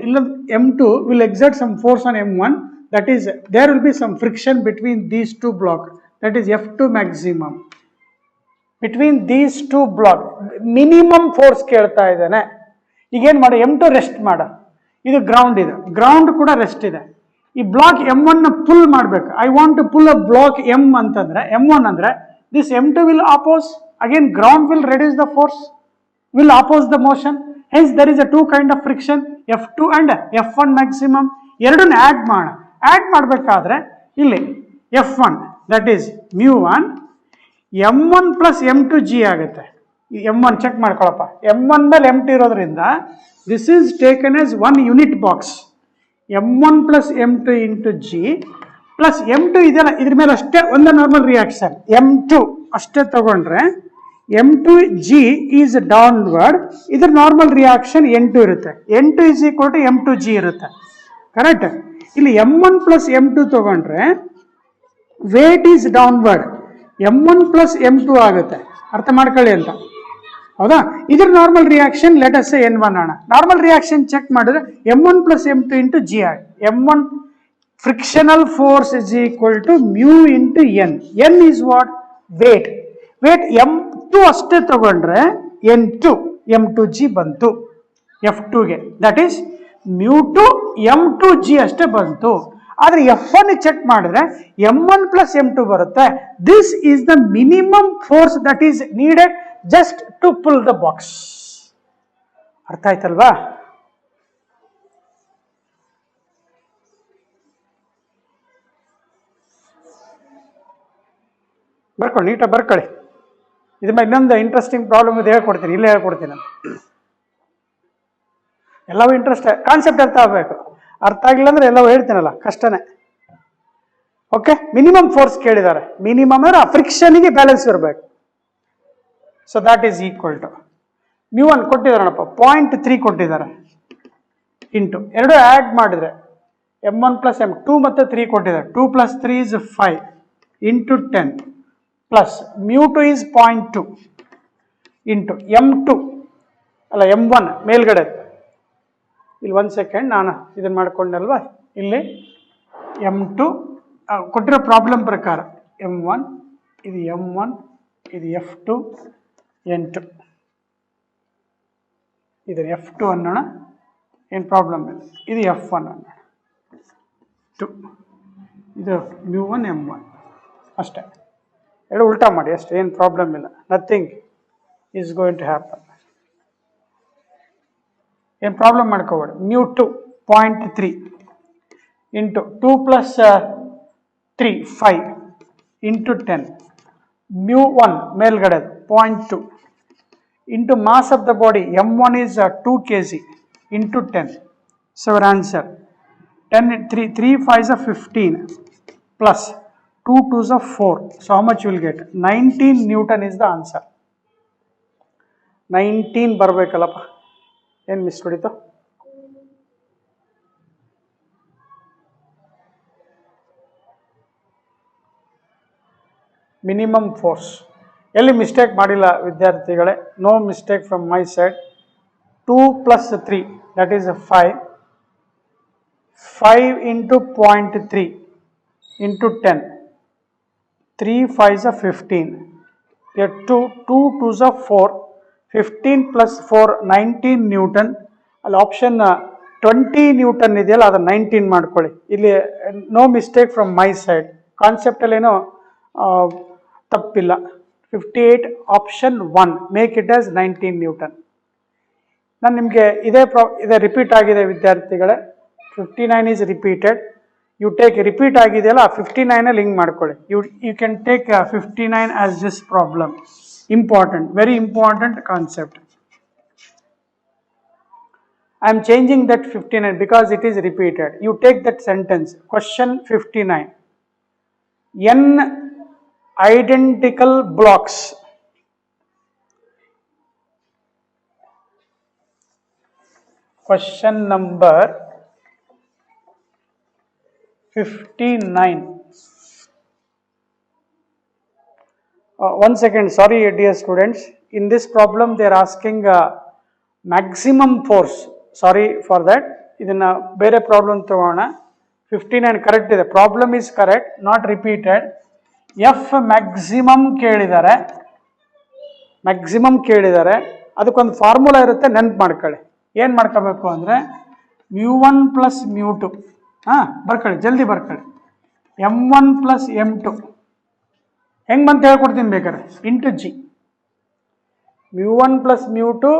ಇಲ್ಲೊಂದು M2 will exert some force on M1. that is there will be some friction between these 2 blocks. that is F2 maximum. between these 2 blocks minimum force ಕೇಳ್ತಾ ಇದ್ದಾನೆ. ಈಗೇನು ಮಾಡು? M2 ರೆಸ್ಟ್ ಮಾಡ. ಇದು ಗ್ರೌಂಡ್ ಇದೆ, ಗ್ರೌಂಡ್ ಕೂಡ rest ಇದೆ. ಈ ಬ್ಲಾಕ್ M1 ನ ಪುಲ್ ಮಾಡಬೇಕು. I want to pull a block M ಅಂತಂದ್ರೆ M1 ಅಂದ್ರೆ this M2 will oppose. Again ground will reduce the force, will oppose the motion. Hence there is a 2 kind of friction, F2 and F1 maximum. ಎರಡನ್ನ add ಮಾಡಬೇಕಾದ್ರೆ ಇಲ್ಲಿ F1 that is mu1 M1 plus M2 G ಆಗುತ್ತೆ. M1 check ಮಾಡ್ಕೊಳಪ್ಪ. M1 ಮೇಲೆ M2 ಇರೋದ್ರಿಂದ this is taken as one unit box. M1 plus M2 into G plus M2 ಇದೆಯಲ್ಲ ಇದ್ರ ಮೇಲೆ ಅಷ್ಟೇ ಒಂದು ನಾರ್ಮಲ್ ರಿಯಾಕ್ಷನ್. M2 ಅಷ್ಟೇ ತಗೊಂಡ್ರೆ M2 G ಈಸ್ ಡೌನ್ವರ್ಡ್. ಇದ್ರ ನಾರ್ಮಲ್ ರಿಯಾಕ್ಷನ್ N2 ಇರುತ್ತೆ. N2 is equal to M2 G ಇರುತ್ತೆ. ಕರೆಕ್ಟ್. ಇಲ್ಲಿ M1 ಪ್ಲಸ್ M2 ತಗೊಂಡ್ರೆ wait is downward. M1 plus M2 ಆಗುತ್ತೆ. ಅರ್ಥ ಮಾಡ್ಕೊಳ್ಳಿ ಅಂತ, ಹೌದಾ? ಇದ್ರ ನಾರ್ಮಲ್ ರಿಯಾಕ್ಷನ್ ಲೆಟ್ ಅಸ್ ಸೇ N1 ಅಣ್ಣ. ನಾರ್ಮಲ್ ರಿಯಾಕ್ಷನ್ ಚೆಕ್ ಮಾಡಿದ್ರೆ M1 plus M2 into G ಆಗಿ M1 frictional force is equal to mu into N. N is what? Weight. Weight M2 ಅಷ್ಟೇ ತಗೊಂಡ್ರೆ N2 M2 G ಬಂತು F2ಗೆ. That is mu two M2 G ಅಷ್ಟೇ ಬಂತು. ಆದರೆ F1 check ಮಾಡಿದ್ರೆ M1 plus M2 ಬರುತ್ತೆ. This is the minimum force that is needed just to pull the box. ಅರ್ಥ ಆಯ್ತಲ್ವಾ? ಬರ್ಕೊಳ್ಳಿ, ನೀಟಾಗಿ ಬರ್ಕೊಳ್ಳಿ. ಇದು ಮೇಲೆ ಇನ್ನೊಂದು ಇಂಟ್ರೆಸ್ಟಿಂಗ್ ಪ್ರಾಬ್ಲಮ್ ಇದೆ, ಹೇಳ್ಕೊಡ್ತೀನಿ, ಇಲ್ಲೇ ಹೇಳ್ಕೊಡ್ತೀನಿ ಅಂತ. ಎಲ್ಲವೂ ಇಂಟ್ರೆಸ್ಟ್, ಕಾನ್ಸೆಪ್ಟ್ ಅರ್ಥ ಆಗಬೇಕು. ಅರ್ಥ ಆಗಿಲ್ಲ ಅಂದ್ರೆ ಎಲ್ಲವೂ ಹೇಳ್ತೀನಲ್ಲ, ಕಷ್ಟನೇ. ಓಕೆ, ಮಿನಿಮಮ್ ಫೋರ್ಸ್ ಕೇಳಿದ್ದಾರೆ. ಮಿನಿಮಮ್ ಅಂದ್ರೆ ಆ ಫ್ರಿಕ್ಷನ್ಗೆ ಬ್ಯಾಲೆನ್ಸ್ ಇರಬೇಕು. So that is equal to μ1 ಕೊಟ್ಟಿದ್ದಾರಪ್ಪ, 0.3 ಕೊಟ್ಟಿದ್ದಾರೆ ಇಂಟು ಎರಡು ಆ್ಯಡ್ ಮಾಡಿದ್ರೆ M1 ಪ್ಲಸ್ M2 ಮತ್ತು 3 ಕೊಟ್ಟಿದ್ದಾರೆ. 2 plus 3 is 5 into 10 plus μ2 is 0.2 into M2 ಅಲ್ಲ M1 ಮೇಲ್ಗಡೆ. ಇಲ್ಲಿ 1 ಸೆಕೆಂಡ್, ನಾನು ಇದನ್ನು ಮಾಡ್ಕೊಂಡಲ್ವಾ, ಇಲ್ಲಿ M2 ಕೊಟ್ಟಿರೋ ಪ್ರಾಬ್ಲಮ್ ಪ್ರಕಾರ M1, ಇದು M1, ಇದು F2, N2, ಇದು F2 ಅನ್ನೋಣ, ಏನು ಪ್ರಾಬ್ಲಮ್ ಇಲ್ಲ. ಇದು F1 ಅನ್ನೋಣ, 2, ಇದು μ1 M1 ಅಷ್ಟೇ. ಎರಡು ಉಲ್ಟಾ ಮಾಡಿ ಅಷ್ಟೇ, ಏನು ಪ್ರಾಬ್ಲಮ್ ಇಲ್ಲ. Nothing is going to happen. ಏನು ಪ್ರಾಬ್ಲಮ್ ಮಾಡ್ಕೋಬೇಡಿ. μ2 0.3 ಇಂಟು 2 ಪ್ಲಸ್ 3 5 ಇಂಟು 10 μ1 ಮೇಲ್ಗಡೆ 0.2 into mass of the body M1 is 2 kg into 10. So our answer 10 3 5 is 15 plus 2 2s are 4. So how much you will get? 19 Newton is the answer. 19 ಬರಬೇಕಲ್ಲಪ್ಪ, ಏನು miss ಹೊಡಿತು? Minimum force ಎಲ್ಲಿ mistake ಮಾಡಿಲ್ಲ ವಿದ್ಯಾರ್ಥಿಗಳೇ, no mistake from my side. 2 plus 3 that is 5. 5 into 0.3 into 10. 3 5s are 15. Here 2 2s are 4. 15 plus 4 19 Newton. ಅಲ್ಲಿ option 20 Newton ಇದೆಯಲ್ಲ, ಅದು 19 ಮಾಡ್ಕೊಳ್ಳಿ. ಇಲ್ಲಿ no mistake from my side, ಕಾನ್ಸೆಪ್ಟಲ್ಲಿ ಏನೋ ತಪ್ಪಿಲ್ಲ. 58 option 1, make it as 19 Newton. ನಾನು ನಿಮಗೆ ಇದೇ ರಿಪೀಟ್ ಆಗಿದೆ ವಿದ್ಯಾರ್ಥಿಗಳೇ. 59 is repeated. You take repeat ಆಗಿದೆಯಲ್ಲ, 59 ಲಿಂಕ್ ಮಾಡ್ಕೊಳ್ಳಿ. You can take 59 as this problem. Important, very important concept. I am changing that 59 because it is repeated. You take that sentence, question 59. N identical blocks question number 59. 1 second, sorry dear students, in this problem they are asking maximum force. Sorry for that. ಇದನ್ನ ಬೇರೆ problem ತಗೋಣ. 59 correct ಇದೆ, problem is correct, not repeated. F maximum ಕೇಳಿದ್ದಾರೆ. ಅದಕ್ಕೊಂದು formula ಇರುತ್ತೆ, ನೆನ್ಪು ಮಾಡ್ಕೊಳ್ಳಿ. ಏನು ಮಾಡ್ಕೋಬೇಕು ಅಂದರೆ μ1 ಪ್ಲಸ್ μ2, ಬರ್ಕೊಳ್ಳಿ, ಜಲ್ದಿ ಬರ್ಕೊಳ್ಳಿ. M1 ಪ್ಲಸ್ M2 ಹೆಂಗೆ ಬಂತ ಹೇಳ್ಕೊಡ್ತೀನಿ ಬೇಕಾದ್ರೆ, into G. μ1 plus μ2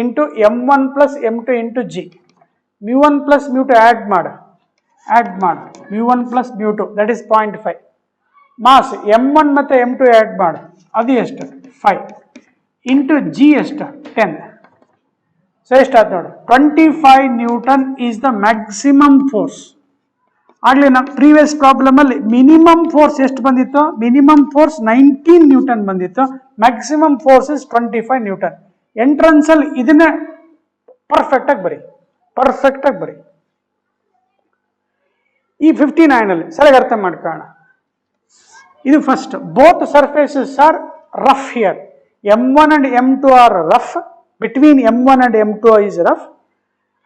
into M1 plus M2 into G. μ1 plus μ2 add ಮಾಡು. μ1 plus μ2 that is 0.5 mass m1 ಮತ್ತು m2 ಆ್ಯಡ್ ಮಾಡು, ಅದು ಎಷ್ಟು 5 ಇಂಟು ಜಿ ಎಷ್ಟು 10. ಸೊ ಎಷ್ಟಾಯ್ತು ನೋಡಿ, 25 Newton is the maximum force. ಆಗಲೇ ನಮ್ಮ ಪ್ರೀವಿಯಸ್ ಪ್ರಾಬ್ಲಮ್ ಅಲ್ಲಿ ಮಿನಿಮಮ್ ಫೋರ್ಸ್ ಎಷ್ಟು ಬಂದಿತ್ತು, ಮಿನಿಮಮ್ ಫೋರ್ಸ್ 19 ನ್ಯೂಟನ್ ಬಂದಿತ್ತು, maximum force is 25 Newton. Entrance ಅಲ್ಲಿ ಇದನ್ನೇ ಪರ್ಫೆಕ್ಟ್ ಆಗಿ ಬರಿ, ಪರ್ಫೆಕ್ಟ್ ಆಗಿ ಬರಿ. ಈ 59 ಅಲ್ಲಿ ಸರಿಯಾಗಿ ಅರ್ಥ ಮಾಡ್ಕೊಳ್ಳೋಣ. ಇದು first, both surfaces are rough here. m1 and m2 are rough. Between m1 and m2 is rough,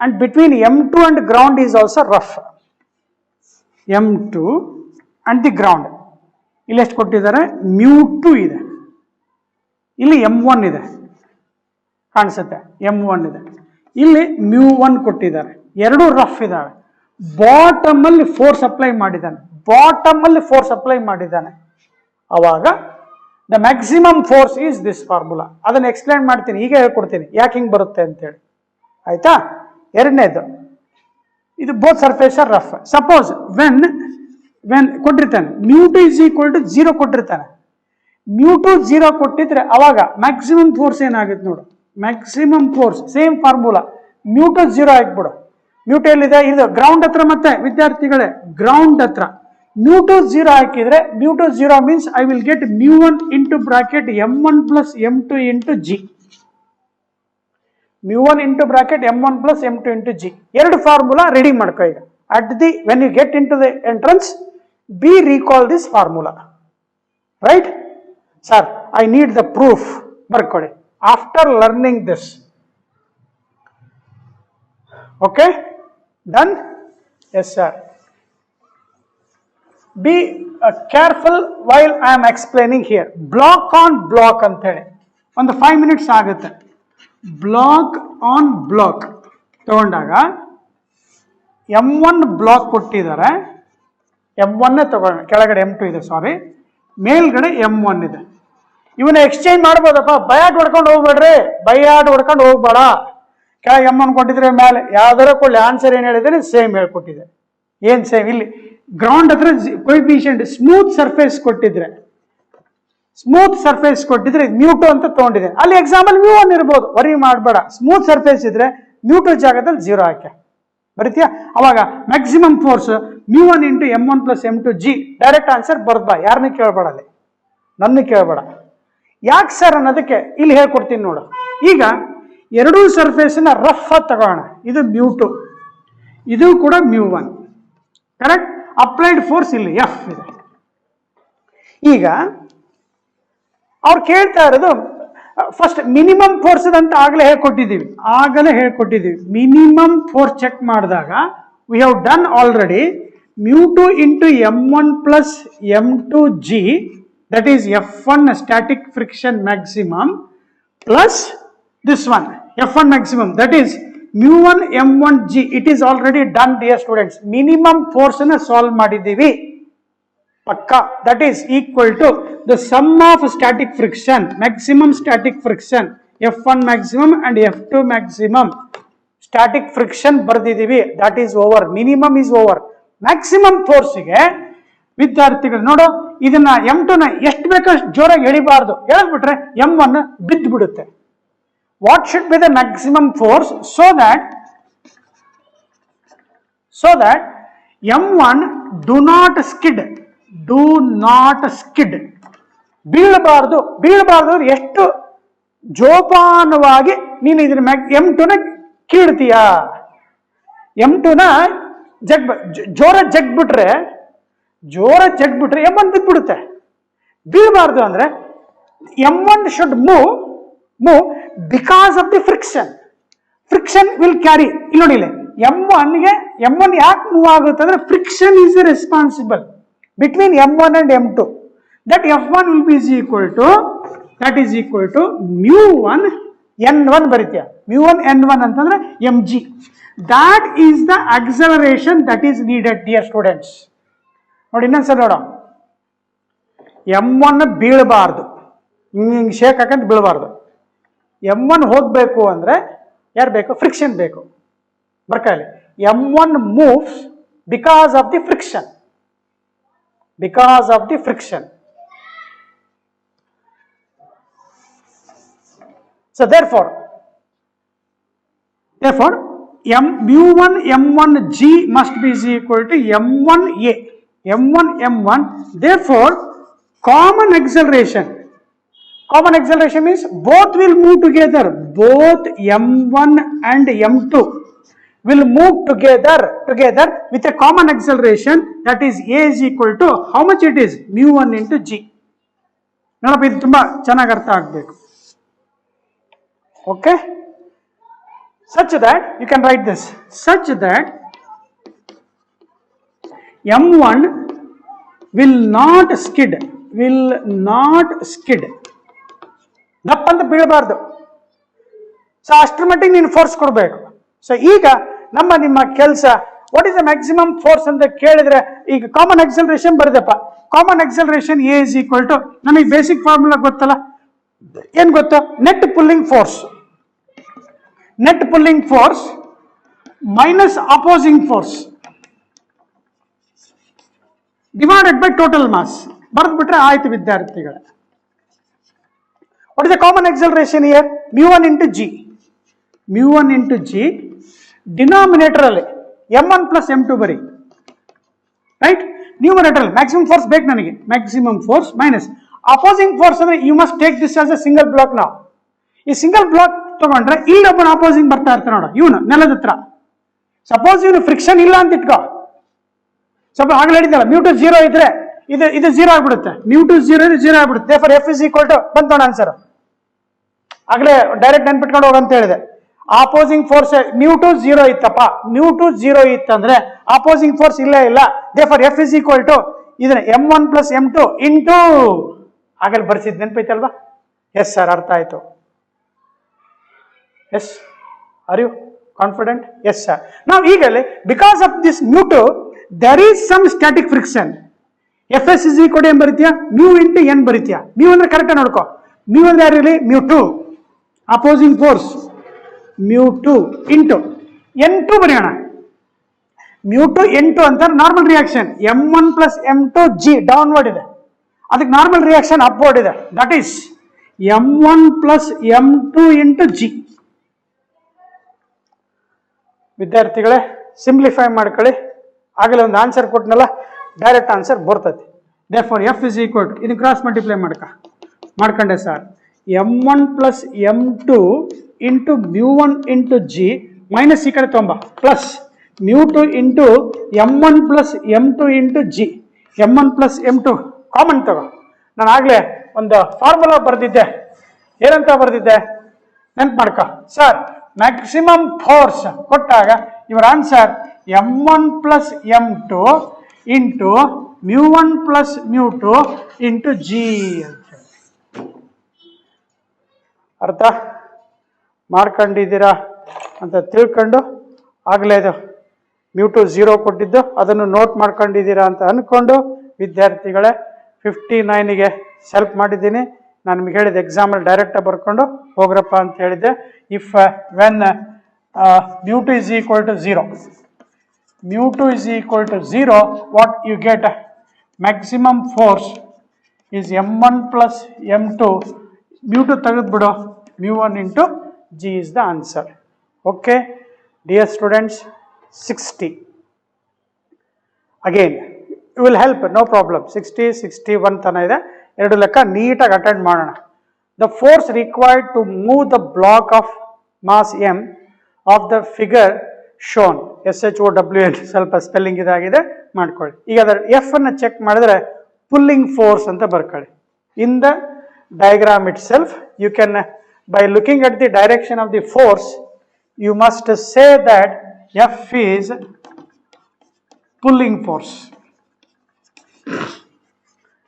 and between m2 and ground is also rough. m2 and the ground ಇಲ್ಲಿ ಎಷ್ಟು ಕೊಟ್ಟಿದ್ದಾರೆ, μ2 ಇದೆ, ಇಲ್ಲಿ m1 ಇದೆ, ಕಾಣಿಸುತ್ತೆ m1 ಇದೆ, ಇಲ್ಲಿ μ1 ಕೊಟ್ಟಿದ್ದಾರೆ. ಎರಡು ರಫ್ ಇದಾವೆ. ಬಾಟಮ್ ಅಲ್ಲಿ ಫೋರ್ಸ್ ಅಪ್ಲೈ ಮಾಡಿದ್ದಾನೆ, ಬಾಟಮ್ ಅಲ್ಲಿ ಫೋರ್ಸ್ ಅಪ್ಲೈ ಮಾಡಿದ್ದಾನೆ. ಅವಾಗ the maximum force is this formula. ಅದನ್ನ ಎಕ್ಸ್ಪ್ಲೇನ್ ಮಾಡ್ತೀನಿ, ಈಗ ಹೇಳ್ಕೊಡ್ತೀನಿ ಯಾಕೆ ಹಿಂಗೆ ಬರುತ್ತೆ ಅಂತೇಳಿ, ಆಯ್ತಾ. ಎರಡನೇದು, ಇದು both surface are rough. Suppose when ಕೊಟ್ಟಿರ್ತಾನೆ μ2 is equal to 0 ಕೊಟ್ಟಿರ್ತಾನೆ, μ2 0 ಕೊಟ್ಟಿದ್ರೆ ಅವಾಗ ಮ್ಯಾಕ್ಸಿಮಮ್ ಫೋರ್ಸ್ ಏನಾಗುತ್ತೆ ನೋಡು, ಮ್ಯಾಕ್ಸಿಮಮ್ ಫೋರ್ಸ್ ಸೇಮ್ ಫಾರ್ಮುಲಾ, μ2 0 ಹಾಕ್ಬಿಡು. μ2 ಎಲ್ಲಿದೆ, ಇದು ಗ್ರೌಂಡ್ ಹತ್ರ, ಮತ್ತೆ ವಿದ್ಯಾರ್ಥಿಗಳೇ ಗ್ರೌಂಡ್ ಹತ್ರ μ2 0 ಹಾಕಿದ್ರೆ μ2 0 means I will get μ1 into bracket m1 plus m2 into g. μ1 into bracket m1 plus m2 into g. ಎರಡು ಫಾರ್ಮುಲಾ ರೆಡಿ ಮಾಡ್ಕೋ ಈಗ. At the when you get into the entrance, be recall this formula, right? Sir, I need the proof. ಬರ್ಕೊಳ್ಳಿ after learning this. Okay, done? Yes sir. Be careful while I am explaining here. Block on block ಅಂತ ಹೇಳಿ ಒಂದು 5 minutes ಆಗುತ್ತೆ. Block on block ತಗೊಂಡಾಗ m1 block ಕೊಟ್ಟಿದ್ದಾರೆ, m1 ತಗೊಂಡ, ಕೆಳಗಡೆ m2 ಇದೆ, ಸಾರಿ, ಮೇಲ್ಗಡೆ m1 ಇದೆ. ಇವನ್ನ ಎಕ್ಸ್ಚೇಂಜ್ ಮಾಡ್ಬೋದಪ್ಪ, ಬಯಾಟ್ ಹೊಡ್ಕೊಂಡು ಹೋಗ್ಬೇಡ್ರಿ, ಬಯಾಟ್ ಹೊಡ್ಕೊಂಡು ಹೋಗ್ಬೇಡ. ಕೆಳಗೆ m1 ಕೊಟ್ಟಿದ್ರೆ ಮೇಲೆ ಯಾವ್ದಾರ ಕೊಳ್ಳಿ, ಆನ್ಸರ್ ಏನು ಹೇಳಿದ್ರೆ ಸೇಮ್ ಹೇಳ್ಕೊಟ್ಟಿದೆ. ಏನ್ ಸೇಮ್, ಇಲ್ಲಿ ಗ್ರೌಂಡ್ ಹತ್ರ ಕೊಯಿಫಿಷಿಯಂಟ್ ಸ್ಮೂತ್ ಸರ್ಫೇಸ್ ಕೊಟ್ಟಿದ್ರೆ, ಸ್ಮೂತ್ ಸರ್ಫೇಸ್ ಕೊಟ್ಟಿದ್ರೆ μ2 ಅಂತ ತಗೊಂಡಿದೆ. ಅಲ್ಲಿ ಎಕ್ಸಾಂಪಲ್ μ1 ಇರ್ಬೋದು, ವರಿ ಮಾಡಬೇಡ. ಸ್ಮೂತ್ ಸರ್ಫೇಸ್ ಇದ್ರೆ μ2 ಜಾಗದಲ್ಲಿ 0 ಹಾಕಿ ಬರೀತೀಯ. ಅವಾಗ maximum force μ1 into m1 plus m2 g. Direct answer ಬರ್ಬಾ, ಯಾರನ್ನ ಕೇಳಬೇಡ, ಅಲ್ಲಿ ನನ್ನ ಕೇಳಬೇಡ. ಯಾಕೆ ಸರ್ ಅನ್ನೋದಕ್ಕೆ ಇಲ್ಲಿ ಹೇಳ್ಕೊಡ್ತೀನಿ ನೋಡು. ಈಗ ಎರಡೂ ಸರ್ಫೇಸ್ನ ರಫ್ ತಗೋಣ. ಇದು μ2, ಇದು ಕೂಡ μ1, ಕರೆಕ್ಟ್. ಅಪ್ಲೈಡ್ ಫೋರ್ಸ್ ಇಲ್ಲಿ F ಇದೆ. ಈಗ ಅವ್ರು ಕೇಳ್ತಾ ಇರೋದು ಫಸ್ಟ್ ಮಿನಿಮಮ್ ಫೋರ್ಸ್ ಅಂತ ಆಗಲೇ ಹೇಳ್ಕೊಟ್ಟಿದ್ದೀವಿ. ಮಿನಿಮಮ್ ಫೋರ್ಸ್ ಚೆಕ್ ಮಾಡಿದಾಗ we have done already. μ2 into m1 plus m2 g, that is F1 static friction maximum, plus this one F1 maximum, that is μ1 m1 g. It is already done, dear students. Minimum force na solve ಮಾಡಿದ್ದೀವಿ ಪಕ್ಕಾ. That is equal to the sum of static friction, maximum static friction, F1 maximum and F2 maximum. Static friction ಬರ್ದಿದ್ದೀವಿ. That is over. Minimum is over. Maximum force ಗೆ ವಿದ್ಯಾರ್ಥಿಗಳು ನೋಡು, ಇದನ್ನ m2 ನ ಎಷ್ಟು ಬೇಕಷ್ಟು ಜೋರಾಗಿ ಎಳಿಬಾರ್ದು, ಎಳೆದ್ಬಿಟ್ರೆ m1 ಬಿದ್ದು ಬಿಡುತ್ತೆ. What should be the maximum force so that m1 do not skid. ಬೀಳಬಾರ್ದು. ಎಷ್ಟು ಜೋಪಾನವಾಗಿ ನೀನು ಇದನ್ನ m2 ನ ಕೀಳ್ತೀಯಾ, m2 ನ ಜೋರ ಜಗ್ಬಿಟ್ರೆ m1 ಬಿದ್ಬಿಡುತ್ತೆ. ಬೀಳಬಾರ್ದು ಅಂದ್ರೆ m1 should move because of the friction will carry. ಇಲ್ಲಿ ನೋಡಿ, m1 ಯಾಕೆ ಮೂವ್ ಆಗುತ್ತೆ ಅಂದ್ರೆ friction is responsible between m1 and m2. that F1 will be equal to μ1 n1 ಬರೀತೀಯ. μ1 n1 ಅಂತಂದ್ರೆ mg. that is the acceleration that is needed, dear students. ನೋಡಿ ಇನ್ನೊಂದ್ಸಲ ನೋಡೋ, m1 ಬೀಳಬಾರ್ದು, ಹಿಂಗೆ ಶೇಕ್ ಹಾಕಂತ ಬೀಳಬಾರ್ದು. m1 ಹೋಗ್ಬೇಕು ಅಂದ್ರೆ ಯಾರು ಬೇಕು, ಫ್ರಿಕ್ಷನ್ ಬೇಕು. ಬರ್ಕಲ್ಲಿ m1 moves because of the friction. because of the friction. So therefore mu1 m1g must be is equal to m1a, m1 m1. Therefore common acceleration means both will move together, both m1 and m2 will move together with a common acceleration, that is a is equal to how much it is, mu1 into g. ನೋಡಪ್ಪ, ಇದು ತುಂಬಾ ಚೆನ್ನಾಗಿ ಅರ್ಥ ಆಗಬೇಕು. Okay, such that you can write this, such that m1 will not skid, ದಪ್ಪ ಅಂತ ಬೀಳಬಾರ್ದು. So ಅಷ್ಟರ ಮಟ್ಟಿಗೆ ನೀನು ಫೋರ್ಸ್ ಕೊಡಬೇಕು. ಸೊ ಈಗ ನಿಮ್ಮ ಕೆಲಸ, what is the maximum force ಅಂತ ಕೇಳಿದ್ರೆ, ಈಗ ಕಾಮನ್ ಆಕ್ಸಲರೇಷನ್ ಬರ್ತಪ್ಪ. Common acceleration a is equal to, ನಮಗೆ ಬೇಸಿಕ್ ಫಾರ್ಮುಲಾ ಗೊತ್ತಲ್ಲ, ಏನ್ ಗೊತ್ತಾ, net pulling force minus opposing force divided by total mass. ಬರೆದ್ಬಿಟ್ರೆ ಆಯ್ತು ವಿದ್ಯಾರ್ಥಿಗಳೇ. What is the common acceleration here? mu1 into g, denominator ಅಲ್ಲಿ m1 plus m2 ಬರಿ, right? Numerator maximum force ಬೇಕು ನನಗೆ, maximum force minus opposing force ಅಂದ್ರೆ you must take this as a single block now. ಈ single block ತಗೊಂಡ್ರೆ ಇಲ್ಲೊಬ್ಬನ opposing ಬರ್ತಾ ಇರ್ತಾನೆ ನೋಡು, ಇವನು ನೆಲದ ಹತ್ರ. ಸಪೋಸ್ ಇವನು ಫ್ರಿಕ್ಷನ್ ಇಲ್ಲ ಅಂತ ಇಟ್ಕೋ, ಸ್ವಲ್ಪ ಆಗಲೇ ಹೇಳಿದ್ದಲ್ಲ, mu2 0 ಇದ್ರೆ ಇದು 0 ಆಗ್ಬಿಡುತ್ತೆ, mu2 0 ಇದ್ರೆ 0 ಆಗ್ಬಿಡುತ್ತೆ. Therefore f is equal to ಬಂತು ನೋಡ ಆನ್ಸರ್. ಆಗ್ಲೇ ಡೈರೆಕ್ಟ್ ನೆನ್ಪಿಟ್ಕೊಂಡು ಹೋಗಂತ ಹೇಳಿದೆ. ಆಪೋಸಿಂಗ್ ಫೋರ್ಸ್ mu2 0 ಇತ್ತಪ್ಪ, mu2 0 ಇತ್ತಂದ್ರೆ ಆಪೋಸಿಂಗ್ ಫೋರ್ಸ್ ಇಲ್ಲೇ ಇಲ್ಲ. Therefore f is equal to ಇದನ್ನ m1 plus m2 into ಆಗಲೇ ಬರ್ಸಿದ್ ನೆನಪೈತಲ್ವಾ? ಎಸ್ ಸರ್, ಅರ್ಥ ಆಯ್ತು. Yes, are you confident? Yes sir. ನಾವು ಈಗಲೇ because of this mu2 there is some static friction. fs is equal to ಏನ್ ಬರೀತೀಯಾ, mu into n ಬರೀತೀಯಾ. mu ಅಂದ್ರೆ correct ನೋಡ್ಕೋ, mu ಅಂದ್ರೆ ಯಾರಿರಲಿ mu2, opposing force mu2 into n2 ಬರೆಯೋಣ. mu2 n2 ಅಂತ normal reaction, m1 plus m2 g downward ಇದೆ, ಅದಕ್ಕೆ normal reaction upward ಇದೆ, that is m1 plus m2 into g. ವಿದ್ಯಾರ್ಥಿಗಳೇ simplify ಮಾಡ್ಕೊಳ್ಳಿ. ಆಗಲೇ ಒಂದು ಆನ್ಸರ್ ಕೊಟ್ಟನಲ್ಲ, ಡೈರೆಕ್ಟ್ ಆನ್ಸರ್ ಬರ್ತದೆ. therefore f is equal to ಇದನ್ನ ಕ್ರಾಸ್ ಮಲ್ಟಿಪ್ಲೈ ಮಾಡ್ಕೊಂಡೆ sir, m1 plus m2 into mu1 into g minus ಈ ಕಡೆ ತೊಂಬ plus mu2 into m1 plus m2 into g, m1 plus m2 common ತಗೋ. ನಾನು ಆಗ್ಲೇ ಒಂದು formula ಬರೆದಿದ್ದೆ, ಏನಂತ ಬರೆದಿದ್ದೆ ನೆನ್ಪು ಮಾಡ್ಕೊ ಸರ್. ಮ್ಯಾಕ್ಸಿಮಮ್ ಫೋರ್ಸ್ ಕೊಟ್ಟಾಗ ಇವರ answer m1 plus m2 into mu1 plus mu2 into g ಅಂತ ಹೇಳಿ. ಅರ್ಥ ಮಾಡ್ಕೊಂಡಿದ್ದೀರಾ ಅಂತ ತಿಳ್ಕೊಂಡು, ಆಗಲೇ ಅದು mu2 0 ಕೊಟ್ಟಿದ್ದು ಅದನ್ನು ನೋಟ್ ಮಾಡ್ಕೊಂಡಿದ್ದೀರಾ ಅಂತ ಅಂದ್ಕೊಂಡು, ವಿದ್ಯಾರ್ಥಿಗಳೇ 59ಗೆ ಸೆಲ್ಫ್ ಮಾಡಿದ್ದೀನಿ. ನಾನು ನಿಮ್ಗೆ ಹೇಳಿದೆ ಎಕ್ಸಾಮಲ್ಲಿ ಡೈರೆಕ್ಟಾಗಿ ಬರ್ಕೊಂಡು ಹೋಗ್ರಪ್ಪ ಅಂತ ಹೇಳಿದ್ದೆ. If when mu2 is equal to 0, mu2 is equal to 0, what you get, maximum force is m1 plus m2, mu2 ತೆಗೆದ್ಬಿಡು, mu1 into g is the answer. Okay, dear students, 60. Again, it will help, no problem. 60, 61 ತನ ಇದೆ, ಎರಡು ಲೆಕ್ಕ ನೀಟಾಗಿ attend ಮಾಡೋಣ. The force required to move the block of mass m of the figure shown, SHOWN, ಸ್ವಲ್ಪ spelling ಇದಾಗಿದೆ ಮಾಡ್ಕೊಳ್ಳಿ. ಈಗ ಅದರ ಎಫ್ ಅನ್ನು ಚೆಕ್ ಮಾಡಿದ್ರೆ ಪುಲ್ಲಿಂಗ್ ಫೋರ್ಸ್ ಅಂತ ಬರ್ಕೊಳ್ಳಿ. In the diagram itself you can, by looking at the direction of the force, you must say that F is pulling force,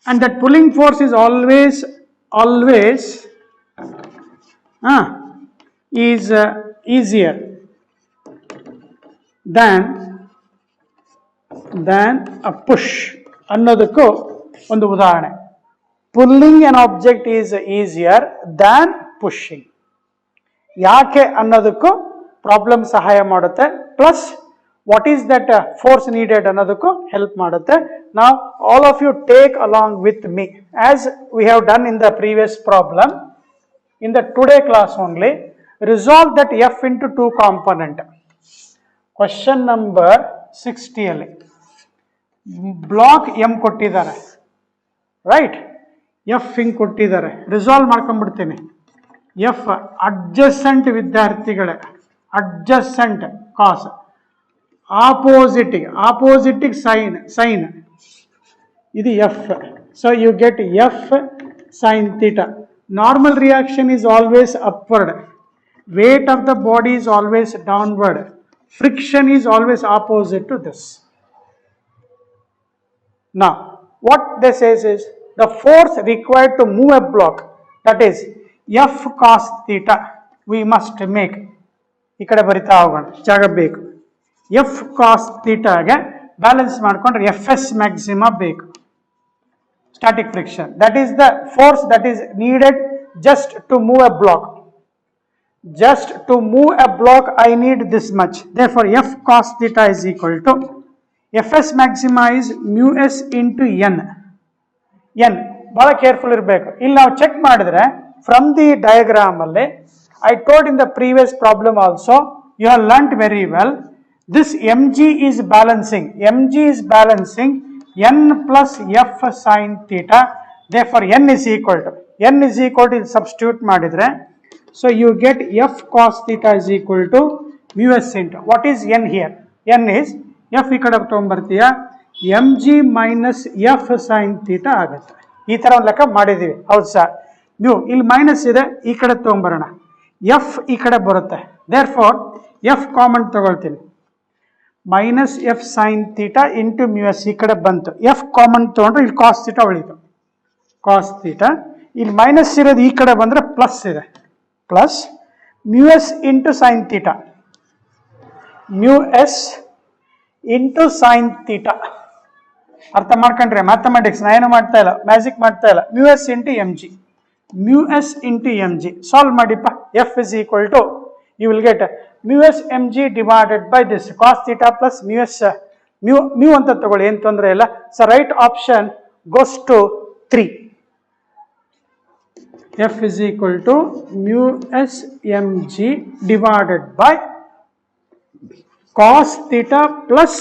and that pulling force is always is easier than a push ಅನ್ನೋದಕ್ಕೂ ಒಂದು ಉದಾಹರಣೆ. Pulling an object is easier than pushing. ಯಾಕೆ ಅನ್ನೋದಕ್ಕೂ problem ಸಹಾಯ ಮಾಡುತ್ತೆ, plus what is that force needed ಅನ್ನೋದಕ್ಕೂ help ಮಾಡುತ್ತೆ. Now all of you take along with me as we have done in the previous problem. In the today class only, resolve that f into 2 component. Question number 60 ಅಲ್ಲಿ block m ಕೊಟ್ಟಿದ್ದಾರೆ, right? f ಹಿಂಗ್ ಕೊಟ್ಟಿದ್ದಾರೆ, resolve ಮಾಡ್ಕೊಂಡ್ಬಿಡ್ತೀನಿ. f adjacent ವಿದ್ಯಾರ್ಥಿಗಳೇ, adjacent ಕಾಸ್, opposite sign ಇದು f. So you get f sin theta. Normal reaction is always upward, weight of the body is always downward, friction is always opposite to this. Now what this says is the force required to move a block, that is f cos theta, we must make. ಈ ಕಡೆ ಬರಿತಾ ಹೋಗೋಣ, ಜಾಗ ಬೇಕು. f cos theta ಗೆ balance ಮಾಡ್ಕೊಂಡ್ರೆ fs maxima ಬೇಕು. Static friction, that is the force that is needed just to move a block. Just to move a block I need this much. Therefore f cos theta is equal to fs maxima is mu s into n. ಬಹಳ careful ಇರಬೇಕು. ಇಲ್ಲಿ ನಾವು check ಮಾಡಿದ್ರೆ from the diagram ಅಲ್ಲಿ, I told in the previous problem also, you have learnt very well, this mg is balancing n plus f sin theta. Therefore n is equal to substitute ಮಾಡಿದ್ರೆ, so you get f cos theta is equal to mu s into, what is n here? n is f ಈ ಕಡೆ ತಗೊಂಡ್ಬರ್ತೀಯ, mg minus f sin theta ಆಗುತ್ತೆ. ಈ ತರ ಒಂದು ಲೆಕ್ಕ ಮಾಡಿದೀವಿ, ಹೌದು ಸರ್? ನೀವು ಇಲ್ಲಿ ಮೈನಸ್ ಇದೆ, ಈ ಕಡೆ ತಗೊಂಡ್ಬರೋಣ, f ಈ ಕಡೆ ಬರುತ್ತೆ. therefore f ಕಾಮನ್ ತಗೊಳ್ತೀನಿ, minus f sine theta into mu s ಈ ಕಡೆ ಬಂತು. ಎಫ್ ಕಾಮನ್ ತಗೊಂಡ್ರೆ ಇಲ್ಲಿ ಕಾಸ್ ಥೀಟಾ ಉಳಿತು, ಕಾಸ್ ಥೀಟಾ. ಇಲ್ಲಿ ಮೈನಸ್ ಇರೋದು ಈ ಕಡೆ ಬಂದರೆ ಪ್ಲಸ್ ಇದೆ, plus mu S into sine theta, mu S into sine theta. ಅರ್ಥ ಮಾಡ್ಕೊಂಡ್ರೆ ಮ್ಯಾಥಮೆಟಿಕ್ಸ್ ನಾ ಏನು ಮಾಡ್ತಾ ಇಲ್ಲ, ಮ್ಯಾಜಿಕ್ ಮಾಡ್ತಾ ಇಲ್ಲ. Mu S into m g solve ಮಾಡಿಪ್ಪ. F is equal to, you will get mu s mg divided by this cos theta plus mu s mu anta tagolli, ಏನು ತೊಂದರೆ ಇಲ್ಲ. So right option goes to 3. F is equal to mu s mg divided by cos theta plus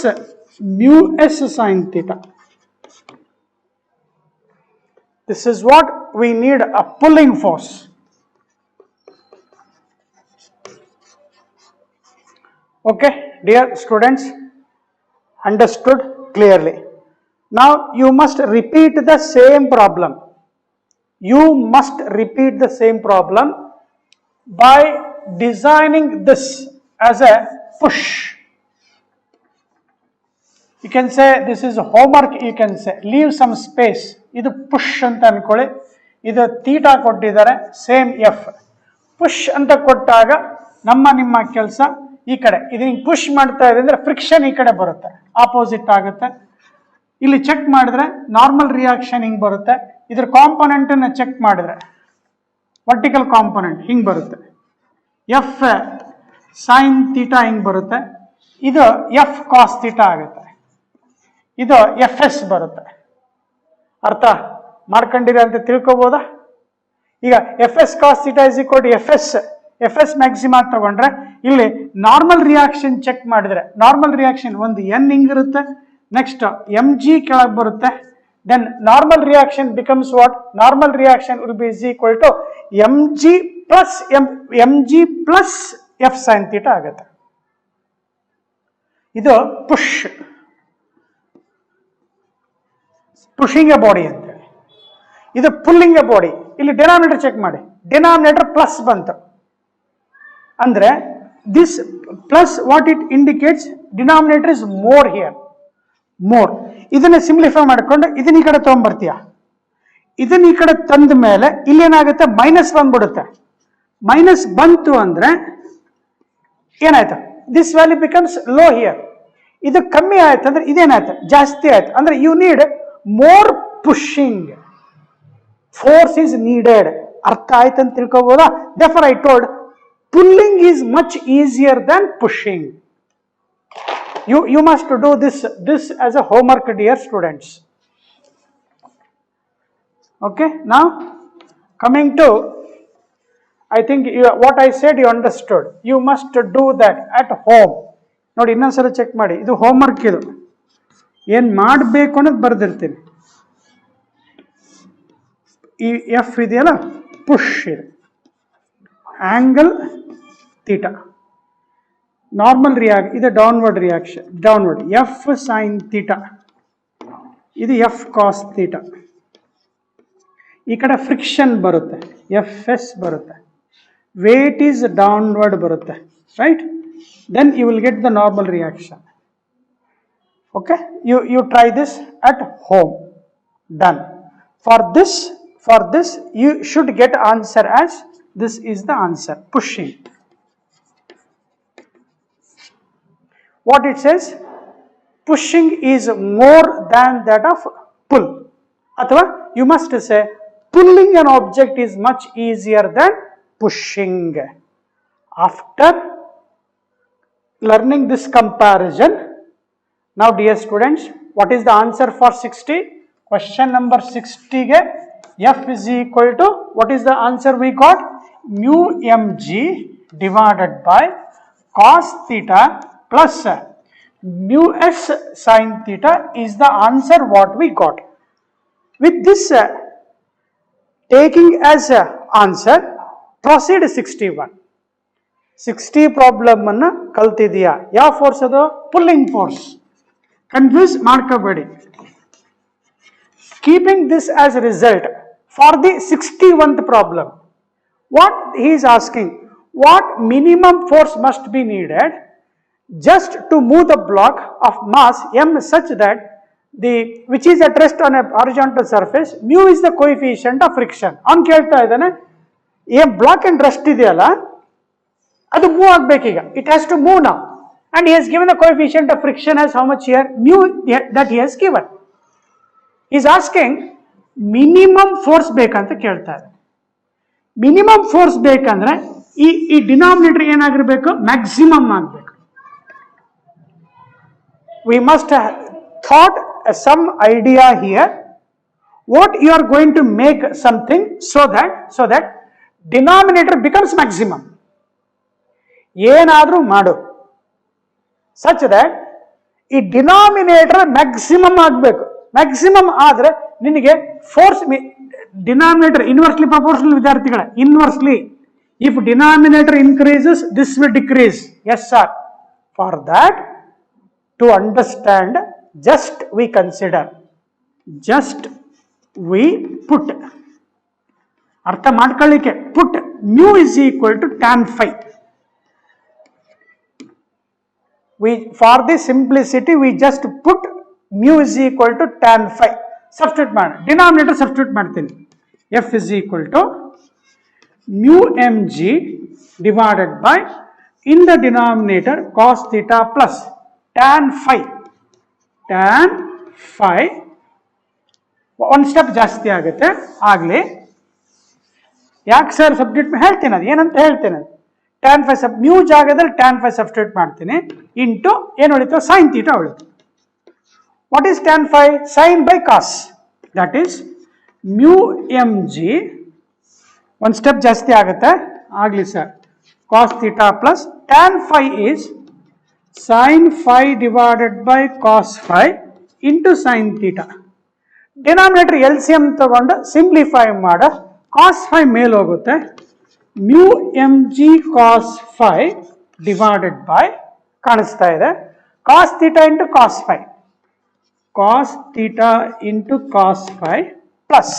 mu s sin theta. This is what we need, a pulling force. Okay, dear students, understood clearly. Now you must repeat the same problem. By designing this as a push. You can say this is homework, you can say leave some space. Idu push anta anಕೊಳ್ಳಿ, ಇದು theta ಕೊಟ್ಟಿದ್ದಾರೆ, same F. Push ಅಂತ ಕೊಟ್ಟಾಗ ನಿಮ್ಮ ಕೆಲಸ ಈ ಕಡೆ ಇದು ಹಿಂಗೆ ಪುಷ್ ಮಾಡ್ತಾ ಇದೆ ಅಂದ್ರೆ ಫ್ರಿಕ್ಷನ್ ಈ ಕಡೆ ಬರುತ್ತೆ, ಆಪೋಸಿಟ್ ಆಗುತ್ತೆ. ಇಲ್ಲಿ ಚೆಕ್ ಮಾಡಿದ್ರೆ ನಾರ್ಮಲ್ ರಿಯಾಕ್ಷನ್ ಹಿಂಗೆ ಬರುತ್ತೆ. ಇದ್ರ ಕಾಂಪೊನೆಂಟ್ ಅನ್ನ ಚೆಕ್ ಮಾಡಿದ್ರೆ ವರ್ಟಿಕಲ್ ಕಾಂಪೊನೆಂಟ್ ಹಿಂಗೆ ಬರುತ್ತೆ, ಎಫ್ ಸೈನ್ ಥೀಟಾ ಹಿಂಗೆ ಬರುತ್ತೆ. ಇದು ಎಫ್ ಕಾಸ್ ಥೀಟಾ ಆಗುತ್ತೆ, ಇದು ಎಫ್ ಎಸ್ ಬರುತ್ತೆ. ಅರ್ಥ ಮಾಡ್ಕೊಂಡಿರಿ ಅಂತ ತಿಳ್ಕೊಬೋದಾ? ಈಗ F S cos theta is equal to F S maxima ತಗೊಂಡ್ರೆ, ಇಲ್ಲಿ ನಾರ್ಮಲ್ ರಿಯಾಕ್ಷನ್ ಚೆಕ್ ಮಾಡಿದ್ರೆ ನಾರ್ಮಲ್ ರಿಯಾಕ್ಷನ್ ಒಂದು ಎನ್ ಹಿಂಗಿರುತ್ತೆ, ನೆಕ್ಸ್ಟ್ ಎಮ್ ಜಿ ಕೆಳಗೆ ಬರುತ್ತೆ. Then normal reaction becomes what? Normal reaction will be is equal to M G plus F sine theta ಆಗುತ್ತೆ. ಇದು pushing a body ಅಂತೇಳಿ, ಇದು ಪುಲ್ಲಿಂಗ್ ಎ ಬಾಡಿ. ಇಲ್ಲಿ ಡಿನಾಮಿನೇಟರ್ ಚೆಕ್ ಮಾಡಿ, ಡಿನಾಮಿನೇಟರ್ ಪ್ಲಸ್ ಬಂತು ಅಂದ್ರೆ this plus what it indicates, denominator is more here, more. ಇದನ್ನ simplify ಮಾಡ್ಕೊಂಡು ಇದನ್ನ ಈ ಕಡೆ ತಗೊಂಡ್ಬರ್ತೀಯ, ಇದನ್ನ ಈ ಕಡೆ ತಂದ ಮೇಲೆ ಇಲ್ಲಿ ಏನಾಗುತ್ತೆ? ಮೈನಸ್ ಬಂದ್ಬಿಡುತ್ತೆ. ಮೈನಸ್ ಬಂತು ಅಂದ್ರೆ ಏನಾಯ್ತು? This value becomes low here. ಇದು ಕಮ್ಮಿ ಆಯ್ತು ಅಂದ್ರೆ ಇದೇನಾಯ್ತು? ಜಾಸ್ತಿ ಆಯ್ತು ಅಂದ್ರೆ you need more pushing force is needed. ಅರ್ಥ ಆಯ್ತು ಅಂತ ತಿಳ್ಕೊಬೋದಾ? therefore I told pulling is much easier than pushing. You must do this as a homework, dear students. Okay, now coming to, I think what I said you understood. You must do that at home. ನೋಡಿ ಇನ್ನೊಂದ್ಸಲ check ಮಾಡಿ, ಇದು homework. ಇದು ಏನು ಮಾಡಬೇಕು ಅನ್ನೋದು ಬರೆದಿರ್ತೀನಿ. ಈ F ಇದೆಯಲ್ಲ, ಪುಷ್ ಇದೆ, ಆಂಗಲ್ ಥೀಟಾ, ನಾರ್ಮಲ್ ಇದು downward reaction, downward F sine theta, ಇದು ಎಫ್ ಕಾಸ್ ಥೀಟಾ. ಈ ಕಡೆ ಫ್ರಿಕ್ಷನ್ ಬರುತ್ತೆ, ಎಫ್ ಎಸ್ ಬರುತ್ತೆ, ವೇಟ್ ಈಸ್ ಡೌನ್ವರ್ಡ್ ಬರುತ್ತೆ, right? Then you will get the normal reaction. Okay, you try this at home. Done. For this you should get answer as this is the answer, pushing. What it says? Pushing is more than that of pull. Athwa you must say pulling an object is much easier than pushing. After learning this comparison, now dear students, what is the answer for 60? Question number 60 ge F is equal to, what is the answer we got? Mu mg divided by cos theta plus mu s sin theta is the answer what we got. With this taking as answer, proceed 61. 60 problem ಅನ್ನ ಕಲ್ತಿದೀಯಾ? ಯಾವ force ಅದು? Pulling force. Confuse ಮಾಡ್ಕೋಬೇಡಿ. Keeping this as result for the 61th problem, what he is asking, what minimum force must be needed just to move the block of mass m such that which is at rest on a horizontal surface, mu is the coefficient of friction. ಅವನು ಕೇಳ್ತಾ ಇದ್ದಾನೆ, ಏನ್ black and rest ಇದೆಯಲ್ಲ, ಅದು move ಆಗಬೇಕೀಗ. It has to move now and he has given the coefficient of friction as how much here? mu that he has given. He is asking minimum force ಬೇಕಂತ ಕೇಳ್ತಾರೆ. Minimum force ಬೇಕಂದ್ರೆ ಈ denominator ಏನಾಗಿರ್ಬೇಕು? Maximum ಆಗಬೇಕು. We must have thought some idea here what you are going to make something so that denominator becomes maximum. ಏನಾದರೂ ಮಾಡು such that ಈ denominator maximum ಆಗಬೇಕು. ಮ್ಯಾಕ್ಸಿಮಮ್ ಆದ್ರೆ ನಿನಗೆ ಫೋರ್ಸ್ ಡಿನಾಮಿನೇಟರ್ ಇನ್ವರ್ಸ್ಲಿ ಪ್ರಪೋರ್ಷನಲ್ ವಿದ್ಯಾರ್ಥಿಗಳೇ, inversely if denominator increases this will decrease. Yes sir. For that to understand, just we consider, just we put, ಅರ್ಥ ಮಾಡ್ಕೊಳ್ಳಿಕ್ಕೆ, put mu is equal to tan phi. For the simplicity we just put mu is equal to tan phi. Substitute ಮಾಡಿ, denominator substitute ಮಾಡ್ತೀನಿ. F is equal to mu mg divided by, in the denominator cos theta plus tan phi. Tan phi ಒಂದು step ಜಾಸ್ತಿ ಆಗುತ್ತೆ. ಆಗಲಿ, ಯಾಕೆ sir substitute ಹೇಳ್ತೀನಿ, ಅದು ಏನಂತ ಹೇಳ್ತೇನೆ. ಟ್ಯಾನ್ ಫೈ ಮ್ಯೂ ಜಾಗದಲ್ಲಿ ಟ್ಯಾನ್ ಫೈ ಸಬ್ಸ್ಟಿಟ್ಯೂಟ್ ಮಾಡ್ತೀನಿ, ಇಂಟು ಏನು ಉಳಿತು? ಸೈನ್ ಥೀಟಾ ಉಳಿತು. What is tan phi? Sine by cos. That is mu M G, ಒಂದು ಸ್ಟೆಪ್ ಜಾಸ್ತಿ ಆಗುತ್ತೆ. ಆಗಲಿ sir, cos theta plus tan phi is sin phi divided by cos phi into sin theta. Denominator LCM ತಗೊಂಡು simplify ಮಾಡ, cos phi ಮೇಲೆ ಹೋಗುತ್ತೆ, mu mg cos phi divided by, ಕಾಣಿಸ್ತಾ ಇದೆ, cos theta into cos phi, cos theta into cos phi plus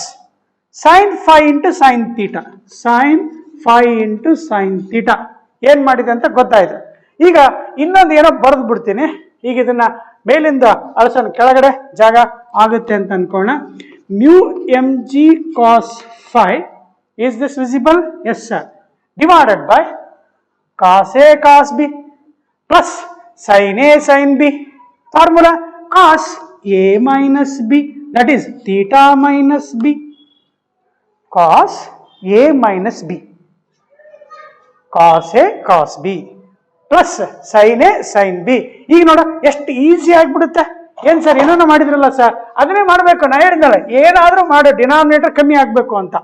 sin phi into sin theta, sin phi into sin theta. ಏನ್ ಮಾಡಿದೆ ಅಂತ ಗೊತ್ತಾಯ್ತು. ಈಗ ಇನ್ನೊಂದು ಏನೋ ಬರೆದು ಬಿಡ್ತೀನಿ. ಈಗ ಇದನ್ನ ಮೇಲಿಂದ ಅಳಸೋಣ, ಕೆಳಗಡೆ ಜಾಗ ಆಗುತ್ತೆ ಅಂತ ಅನ್ಕೋಣ. Mu M g cos phi, is this visible? Yes sir. Divided by cos a cos b plus sine a sine b. Formula cos a minus b, that is theta minus b. Cos a minus b, cos a cos b. Plus sine a sine b. ಈಗ ನೋಡ ಎಷ್ಟು easy ಆಗ್ಬಿಡುತ್ತೆ. ಏನ್ sir ಏನೋ ಮಾಡಿದ್ರಲ್ಲ sir, ಅದನ್ನೇ ಮಾಡಬೇಕು. ನಾ ಹೇಳಿದ್ನಲ್ಲ ಏನಾದ್ರೂ ಮಾಡು, ಡಿನಾಮಿನೇಟರ್ ಕಮ್ಮಿ ಆಗ್ಬೇಕು ಅಂತ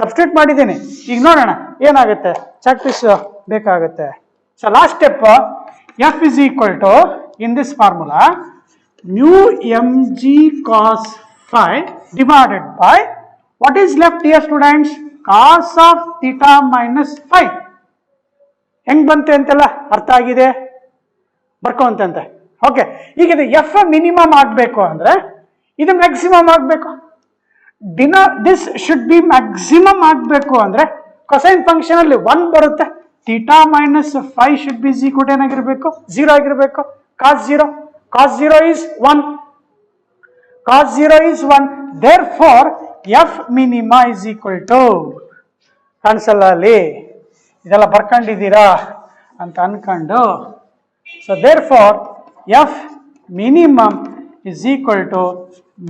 ಸಬ್ಸ್ಟಿಟ್ಯೂಟ್ ಮಾಡಿದ್ದೀನಿ. ಈಗ ನೋಡೋಣ ಏನಾಗುತ್ತೆ. ಪ್ರಾಕ್ಟೀಸ್ ಬೇಕಾಗುತ್ತೆ. So last step, F is equal to in this formula mu mg cos phi divided by what is left here students, cos of theta minus phi. ಹೆಂಗ್ ಬಂತೆ ಅಂತೆಲ್ಲ ಅರ್ಥ ಆಗಿದೆ, ಬರ್ಕೊಂತಂತೆ. ಓಕೆ, ಈಗ ಇದು ಎಫ್ ಮಿನಿಮಮ್ ಆಗ್ಬೇಕು ಅಂದ್ರೆ ಇದು ಮ್ಯಾಕ್ಸಿಮಮ್ ಆಗ್ಬೇಕು. ದಿಸ್ ಶುಡ್ ಬಿ ಮ್ಯಾಕ್ಸಿಮಮ್ ಆಗ್ಬೇಕು ಅಂದ್ರೆ ಕೊಸೈನ್ ಫಂಕ್ಷನ್ ಅಲ್ಲಿ 1 ಬರುತ್ತೆ. Theta minus phi should be equal to ಏನಾಗಿರ್ಬೇಕು, 0 ಆಗಿರ್ಬೇಕು. ಕಾಸ್ 0 is 1. Cos 0 is 1. Therefore, F minima is equal to, ಕಾಣಿಸಲ್ಲ ಅಲ್ಲಿ, ಇದೆಲ್ಲ ಬರ್ಕೊಂಡಿದ್ದೀರಾ ಅಂತ ಅನ್ಕೊಂಡು, so therefore F minimum is equal to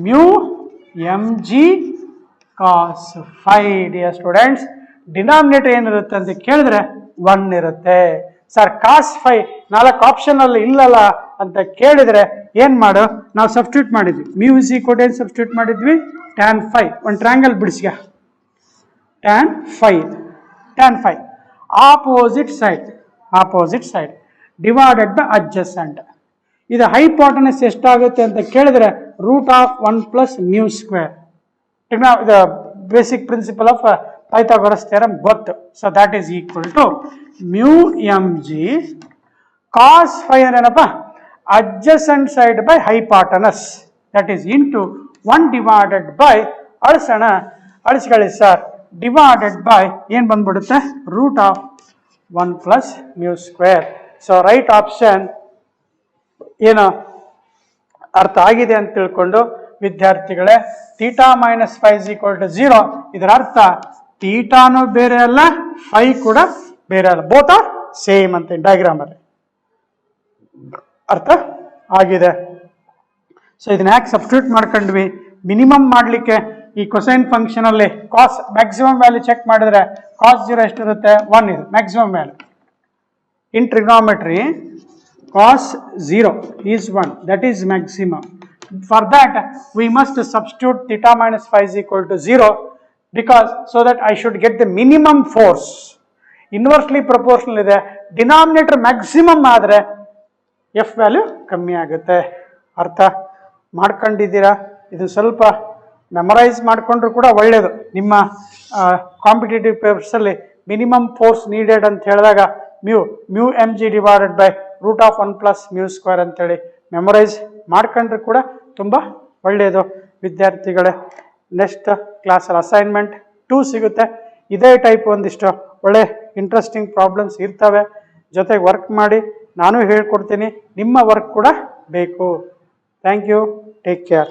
mu mg cos phi. Dear students, denominator ಏನಿರುತ್ತೆ ಅಂತ ಕೇಳಿದ್ರೆ 1 ಇರುತ್ತೆ. ಸರ್ ಕಾಸ್ ಫೈ 4 ಆಪ್ಷನ್ ಅಲ್ಲಿ ಇಲ್ಲಲ್ಲ ಅಂತ ಕೇಳಿದ್ರೆ ಏನ್ ಮಾಡು, ನಾವು ಸಬ್ಸ್ಟಿಟ್ಯೂಟ್ ಮಾಡಿದ್ವಿ. Mu is equal to substitute ಮಾಡಿದ್ವಿ ಟ್ಯಾನ್ ಫೈ. ಒಂದು ಟ್ರಯಾಂಗಲ್ ಬಿಡಿಸ್ಗ, tan phi opposite side divided by adjacent. ಇದು ಹೈಪೋಟೆನಸ್ ಎಷ್ಟಾಗುತ್ತೆ ಅಂತ ಕೇಳಿದ್ರೆ √1 ಪ್ಲಸ್ ಮ್ಯೂ ಸ್ಕ್ವೇರ್. ಇದು basic principle of Pythagoras theorem ಗೊತ್ತು. So that is equal to mu mg cos phi ಏನಪ್ಪ, adjacent side by hypotenuse, that is into 1 divided by ಅಳಿಸ್ಕೊಳ್ಳಿ ಸರ್, divided by ಏನು ಬಂದ್ಬಿಡುತ್ತೆ, √1 plus mu square. So right option ಏನು ಅರ್ಥ ಆಗಿದೆ ಅಂತ ತಿಳ್ಕೊಂಡು ವಿದ್ಯಾರ್ಥಿಗಳೇ, theta minus phi is equal to 0. ಇದರ ಅರ್ಥ ಥೀಟಾನು ಬೇರೆ ಅಲ್ಲ, ಫೈ ಕೂಡ ಬೇರೆ ಅಲ್ಲ, ಬೋತ್ ಆರ್ ಸೇಮ್ ಅಂತ ಡಯಾಗ್ರಾಮ್ ಅಲ್ಲಿ ಅರ್ಥ ಆಗಿದೆ. ಸೊ ಇದನ್ನ ಯಾಕೆ ಸಬ್ಸ್ಟಿಟ್ಯೂಟ್ ಮಾಡ್ಕೊಂಡ್ವಿ, ಮಿನಿಮಮ್ ಮಾಡಲಿಕ್ಕೆ. ಈ ಕೊಸೈನ್ ಫಂಕ್ಷನ್ ಅಲ್ಲಿ ಕಾಸ್ ಮ್ಯಾಕ್ಸಿಮಮ್ ವ್ಯಾಲ್ಯೂ ಚೆಕ್ ಮಾಡಿದ್ರೆ ಕಾಸ್ 0 ಎಷ್ಟಿರುತ್ತೆ, 1 ಇದು maximum value. In trigonometry cos 0 is 1, that is maximum. For that we must substitute theta minus phi is equal to 0, because so that I should get the minimum force. Inversely proportional ಇದೆ, denominator maximum ಆದರೆ F value ಕಮ್ಮಿ ಆಗುತ್ತೆ. ಅರ್ಥ ಮಾಡ್ಕೊಂಡಿದ್ದೀರಾ? ಇದು ಸ್ವಲ್ಪ memorise ಮಾಡಿಕೊಂಡ್ರು ಕೂಡ ಒಳ್ಳೆಯದು. ನಿಮ್ಮ ಕಾಂಪಿಟೇಟಿವ್ ಪೇಪರ್ಸಲ್ಲಿ ಮಿನಿಮಮ್ ಫೋರ್ಸ್ ನೀಡೆಡ್ ಅಂತ ಹೇಳಿದಾಗ mu M G divided by √1 plus mu square ಅಂತೇಳಿ ಮೆಮರೈಸ್ ಮಾಡ್ಕೊಂಡ್ರು ಕೂಡ ತುಂಬ ಒಳ್ಳೆಯದು. ವಿದ್ಯಾರ್ಥಿಗಳೇ, ನೆಕ್ಸ್ಟ್ ಕ್ಲಾಸಲ್ಲಿ ಅಸೈನ್ಮೆಂಟ್ 2 ಸಿಗುತ್ತೆ. ಇದೇ ಟೈಪ್ ಒಂದಿಷ್ಟು ಒಳ್ಳೆ ಇಂಟ್ರೆಸ್ಟಿಂಗ್ ಪ್ರಾಬ್ಲಮ್ಸ್ ಇರ್ತವೆ. ಜೊತೆಗೆ ವರ್ಕ್ ಮಾಡಿ, ನಾನು ಹೇಳ್ಕೊಡ್ತೀನಿ, ನಿಮ್ಮ ವರ್ಕ್ ಕೂಡ ಬೇಕು. Thank you, take care.